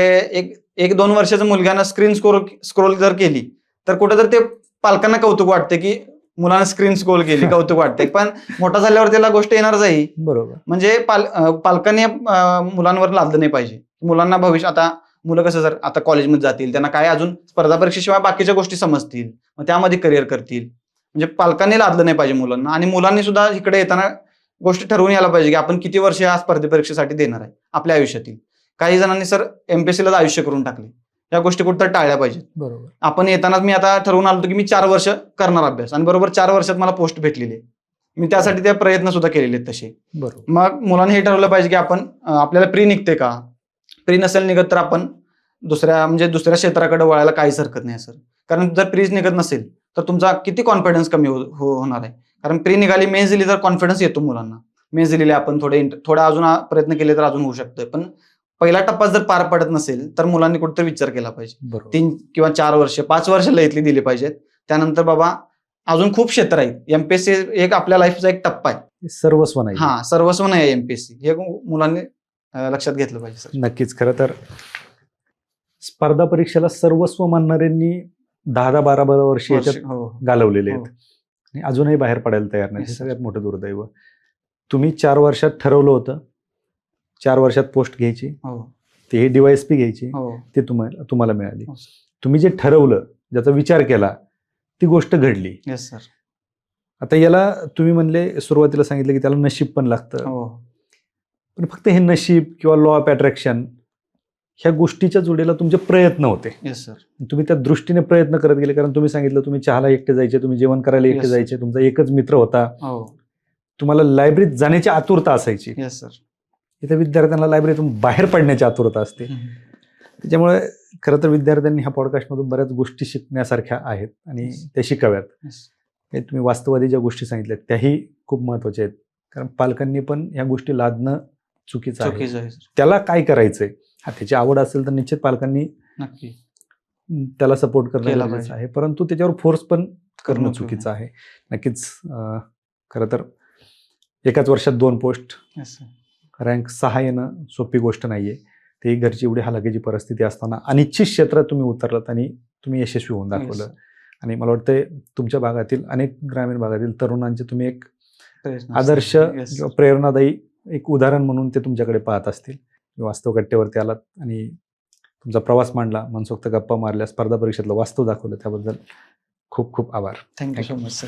एक 2 वर्षाच्या मुलग्यानं स्क्रीन स्क्रोल जर केली तर कुठेतरी ते पालकांना कौतुक वाटते की मुलानं स्क्रीन स्क्रोल केली, कौतुक वाटते. पण मोठा झाल्यावर त्याला गोष्ट येणारच आहे. बरोबर. म्हणजे पालकांनी मुलांवर लादलं नाही पाहिजे. मुलांना भविष्य, आता मुलं कसं सर आता कॉलेजमध्ये जातील, त्यांना काय अजून स्पर्धा परीक्षेशिवाय बाकीच्या गोष्टी समजतील, मग त्यामध्ये करिअर करतील. म्हणजे पालकांनी लादलं नाही पाहिजे मुलांना. आणि मुलांनी सुद्धा इकडे येताना गोष्टी ठरवून यायला पाहिजे की आपण किती वर्ष या स्पर्धा परीक्षेसाठी देणार आहे आपल्या आयुष्यातील. काही जणांनी सर एमपीएससीलाच आयुष्य करून टाकले. या गोष्टी कुठं टाळल्या पाहिजेत. बरोबर. आपण येतानाच मी आता ठरवून आलो की मी 4 वर्ष करणार अभ्यास आणि बरोबर 4 वर्षात मला पोस्ट भेटलेली आहे. मी त्यासाठी ते प्रयत्न सुद्धा केलेले आहेत तसे. बरोबर. मग मुलांनी हे ठरवलं पाहिजे की आपण आपल्याला प्री निघते का, प्री नसेल निघत तर आपण दुसऱ्या क्षेत्राकडे वळायला काहीच हरकत नाही सर. कारण जर प्रीज निघत नसेल तर तुमचा किती कॉन्फिडन्स कमी होणार आहे. कारण प्री निघाली, मेन्स दिली तर कॉन्फिडन्स येतो मुलांना. मेन्स दिलेली आपण थोडा अजून प्रयत्न केले तर अजून होऊ शकतं. पण पहिला टप्पा जर पार पडत नसेल तर मुलांनी कुठेतरी विचार केला पाहिजे. 3 किंवा 4 वर्ष 5 वर्ष लयतली दिली पाहिजेत. त्यानंतर बाबा अजून खूप क्षेत्र आहेत. एमपीएससी एक आपल्या लाईफचा एक टप्पा आहे, सर्वस्व नाही. हा सर्वस्व नाही आहे एमपीएससी. हे मुलांनी लक्षात घेतलं पाहिजे सर. नक्कीच. खरं तर स्पर्धा परीक्षेला सर्वस्व मानणाऱ्यांनी 10-12 वर्ष याच्यात घालवलेले आहेत आणि अजूनही बाहेर पडायला तयार नाही. हे सगळ्यात मोठं दुर्दैव. तुम्ही 4 वर्षात ठरवलं होतं 4 वर्षात पोस्ट घ्यायची, ते DYSP घ्यायची, ते तुम्हाला मिळाली. तुम्ही जे ठरवलं, ज्याचा विचार केला, ती गोष्ट घडली. Yes sir. आता याला तुम्ही म्हणले, सुरुवातीला सांगितलं की त्याला नशीब पण लागतं, पण फक्त हे नशीब किंवा लॉ ऑफ अट्रॅक्शन ह्या गोष्टीच्या जोडीला तुमचे प्रयत्न होते. Yes sir. तुम्ही त्या दृष्टीने प्रयत्न करत गेले. कारण तुम्ही सांगितलं तुम्ही चहाला एकटे जायचे, तुम्ही जेवण करायला एकटे जायचे, तुमचा एकच मित्र होता, तुम्हाला लायब्ररीत जाण्याची आतुरता असायची. Yes sir. इथे विद्यार्थ्यांना लायब्ररीतून बाहेर पडण्याची आतुरता असते. त्याच्यामुळे खरं तर विद्यार्थ्यांनी ह्या पॉडकास्टमधून बऱ्याच गोष्टी शिकण्यासारख्या आहेत आणि त्या शिकाव्यात. तुम्ही वास्तववादी ज्या गोष्टी सांगितल्या त्याही खूप महत्वाच्या आहेत. कारण पालकांनी पण ह्या गोष्टी लादणं चुकीचं आहे. त्याला काय करायचंय, त्याची आवड असेल तर निश्चित पालकांनी नक्की त्याला सपोर्ट करणं गरजेचं आहे, परंतु त्याच्यावर फोर्स पण करणं चुकीचं आहे. नक्कीच. खरं तर एकाच वर्षात 2 पोस्ट, रँक 6 येणं सोपी गोष्ट नाहीये. ते घरची एवढी हलाखीची परिस्थिती असताना अनिश्चित क्षेत्रात तुम्ही उतरलात आणि तुम्ही यशस्वी होऊन दाखवलं. आणि मला वाटतंय तुमच्या भागातील अनेक ग्रामीण भागातील तरुणांचे तुम्ही एक आदर्श किंवा प्रेरणादायी एक उदाहरण म्हणून ते तुमच्याकडे पाहत असतील. वास्तव कट्ट्यावरती आलात आणि तुमचा प्रवास मांडला, मनसोक्त गप्पा मारल्या, स्पर्धा परीक्षेतलं वास्तव दाखवलं, त्याबद्दल खूप खूप आभार. Thank you so much sir.